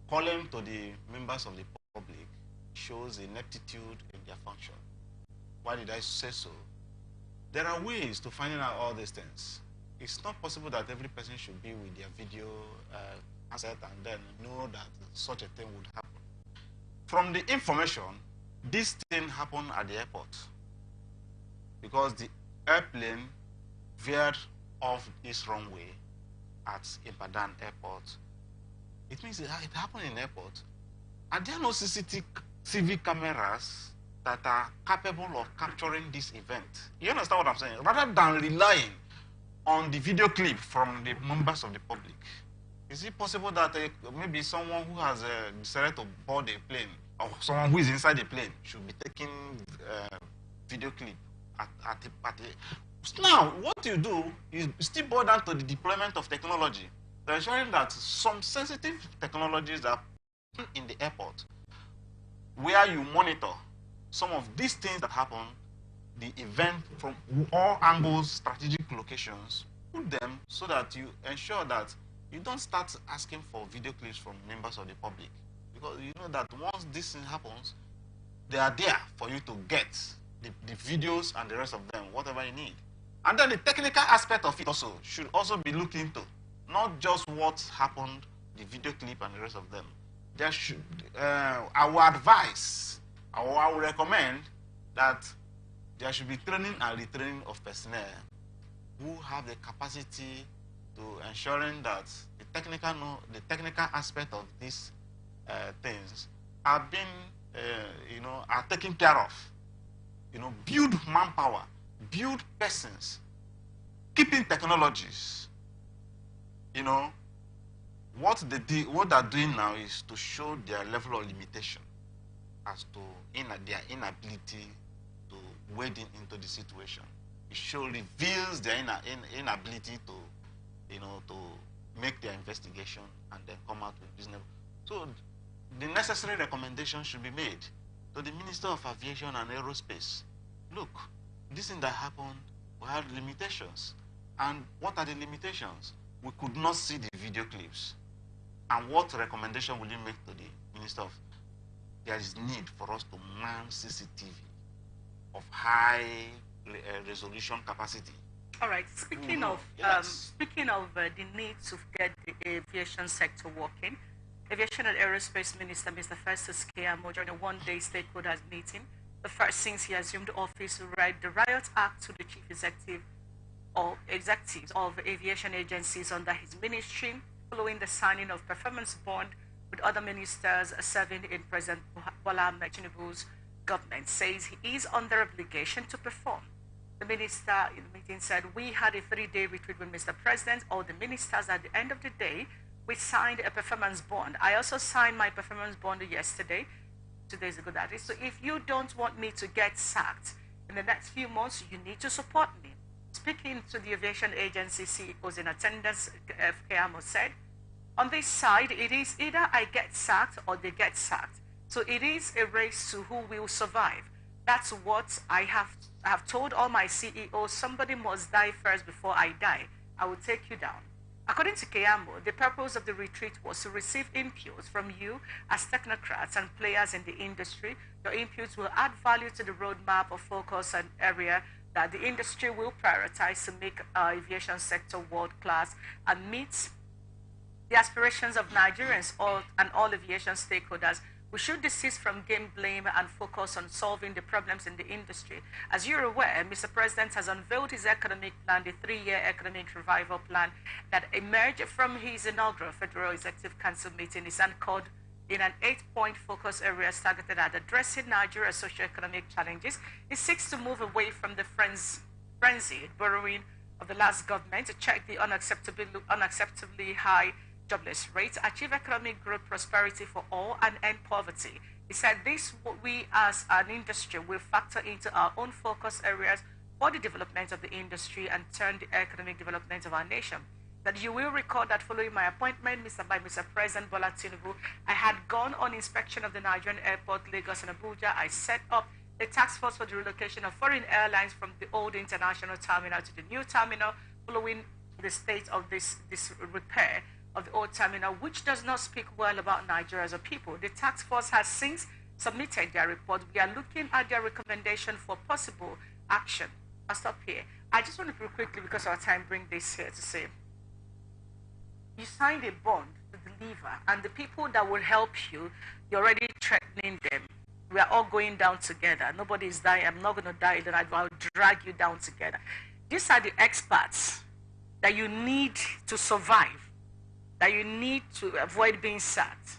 calling to the members of the public shows ineptitude in their function. Why did I say so? There are ways to finding out all these things. It's not possible that every person should be with their video asset and then know that such a thing would happen. From the information, this thing happened at the airport because the airplane veered off its runway at Ibadan Airport. It means it happened in airport. Are there no CCTV cameras that are capable of capturing this event? You understand what I'm saying? Rather than relying on the video clip from the members of the public, is it possible that maybe someone who has decided to board a plane or someone who is inside the plane should be taking video clip at the Now, what you do is still boil down to the deployment of technology. They're ensuring that some sensitive technologies are in the airport where you monitor some of these things that happen, the event from all angles, strategic locations, put them so that you ensure that you don't start asking for video clips from members of the public. Because you know that once this thing happens, they are there for you to get the videos and the rest of them, whatever you need. And then the technical aspect of it also should also be looked into. Not just what happened, the video clip and the rest of them. There should, I would advise, or I would recommend that there should be training and retraining of personnel who have the capacity to ensuring that the technical aspect of these things are being, are taken care of. Build manpower, build persons, keeping technologies. What they're doing now is to show their level of limitation as to their inability to wade into the situation. It reveals their inability to make their investigation and then come out with business. So the necessary recommendation should be made to the Minister of Aviation and Aerospace. Look, this thing that happened, we had limitations. And what are the limitations? We could not see the video clips. And what recommendation will you make to the Minister of? There is need for us to man CCTV of high resolution capacity. All right. Speaking of the need to get the aviation sector working, Aviation and Aerospace Minister Mr. Festus Keyamo during a one-day stakeholders meeting, the first since he assumed office, read the Riot Act to the chief executives of aviation agencies under his ministry, following the signing of performance bond with other ministers serving in President Bola Ahmed Tinubu's government, says he is under obligation to perform. The minister in the meeting said, "We had a 3-day retreat with Mr. President, all the ministers. At the end of the day, we signed a performance bond. I also signed my performance bond yesterday, 2 days ago, that is. So if you don't want me to get sacked in the next few months, you need to support me." Speaking to the aviation agency CEOs in attendance, Keyamo said, "On this side, it is either I get sacked or they get sacked. So it is a race to who will survive. That's what I have told all my CEOs. Somebody must die first before I die. I will take you down." According to Keyamo, the purpose of the retreat was to receive inputs from you as technocrats and players in the industry. Your inputs will add value to the roadmap of focus and area that the industry will prioritize to make our aviation sector world-class and meet the aspirations of Nigerians and all aviation stakeholders. We should desist from game blame and focus on solving the problems in the industry. As you're aware, Mr. President has unveiled his economic plan, the 3-year economic revival plan that emerged from his inaugural Federal Executive Council meeting. It's anchored in an 8-point focus areas targeted at addressing Nigeria's socio-economic challenges. It seeks to move away from the frenzied borrowing of the last government to check the unacceptably high jobless rates, achieve economic growth, prosperity for all, and end poverty. He said this, we as an industry will factor into our own focus areas for the development of the industry and turn the economic development of our nation. That you will recall that following my appointment by Mr. President Bola Tinubu, I had gone on inspection of the Nigerian airport, Lagos and Abuja. I set up a task force for the relocation of foreign airlines from the old international terminal to the new terminal, following the state of this repair of the old terminal, which does not speak well about Nigeria as a people. The task force has since submitted their report. We are looking at their recommendation for possible action. I'll stop here. I just want to quickly, because of our time, bring this here to say, you signed a bond to deliver, and the people that will help you, you're already threatening them. We are all going down together. Nobody is dying. I'm not going to die, then I'll drag you down together. These are the experts that you need to survive, that you need to avoid being sacked.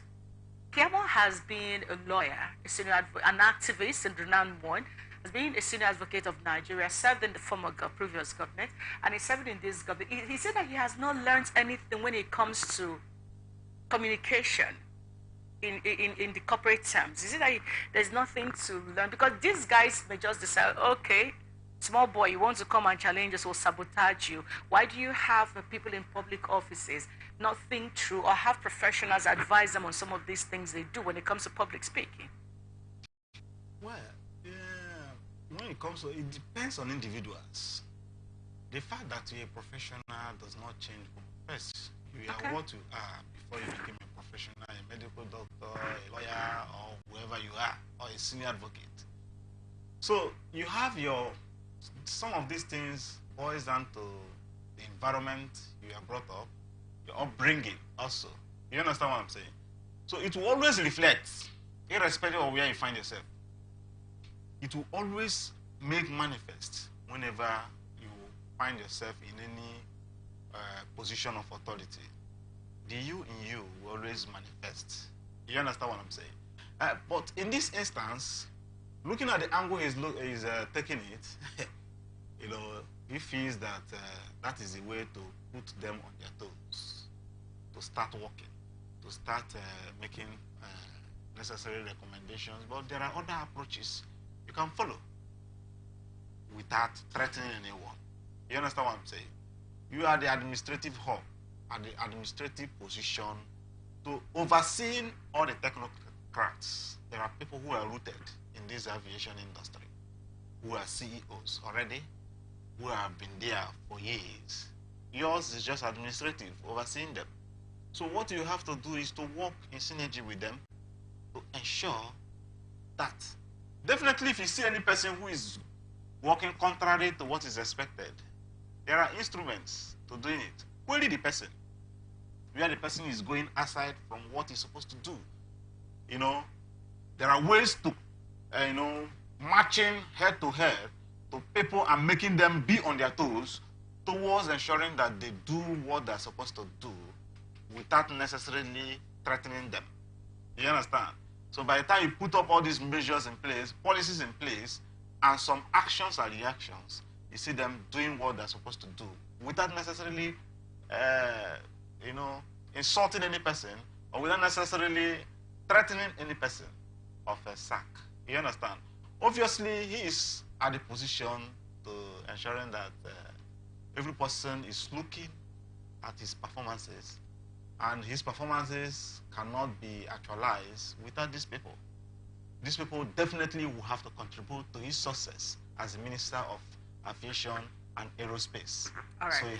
Kiamo has been a lawyer, an activist, and renowned one, has been a senior advocate of Nigeria, served in the former previous government, and he's serving in this government. He said that he has not learned anything when it comes to communication in the corporate terms. He said that there's nothing to learn, because these guys may just decide, okay, small boy, you want to come and challenge us or sabotage you. Why do you have people in public offices not think through or have professionals advise them on some of these things they do when it comes to public speaking? Well, yeah, when it comes to, it depends on individuals. The fact that you're a professional does not change. First, you are what you are before you became a professional, a medical doctor, a lawyer, or whoever you are, or a senior advocate. So you have some of these things boils down to the environment you are brought up, your upbringing also. You understand what I'm saying? So it will always reflect, irrespective of where you find yourself. It will always make manifest whenever you find yourself in any position of authority. The you in you will always manifest. You understand what I'm saying? But in this instance, looking at the angle he's taking it, you know, he feels that that is the way to put them on their toes, to start working, to start making necessary recommendations. But there are other approaches you can follow without threatening anyone. You understand what I'm saying? You are the administrative hub, at the administrative position to overseeing all the technocrats. There are people who are rooted in this aviation industry, who are CEOs already, who have been there for years. Yours is just administrative, overseeing them. So what you have to do is to work in synergy with them to ensure that, definitely if you see any person who is working contrary to what is expected, there are instruments to doing it. Query the person, where the person is going aside from what he's supposed to do. You know, there are ways to, matching head to head to people and making them be on their toes towards ensuring that they do what they're supposed to do without necessarily threatening them. You understand? So by the time you put up all these measures in place, policies in place, and some actions and reactions, you see them doing what they're supposed to do without necessarily, insulting any person or without necessarily threatening any person of a sack. You understand? Obviously, he is at the position to ensuring that every person is looking at his performances, and his performances cannot be actualized without these people. These people definitely will have to contribute to his success as the Minister of Aviation and Aerospace. All right. So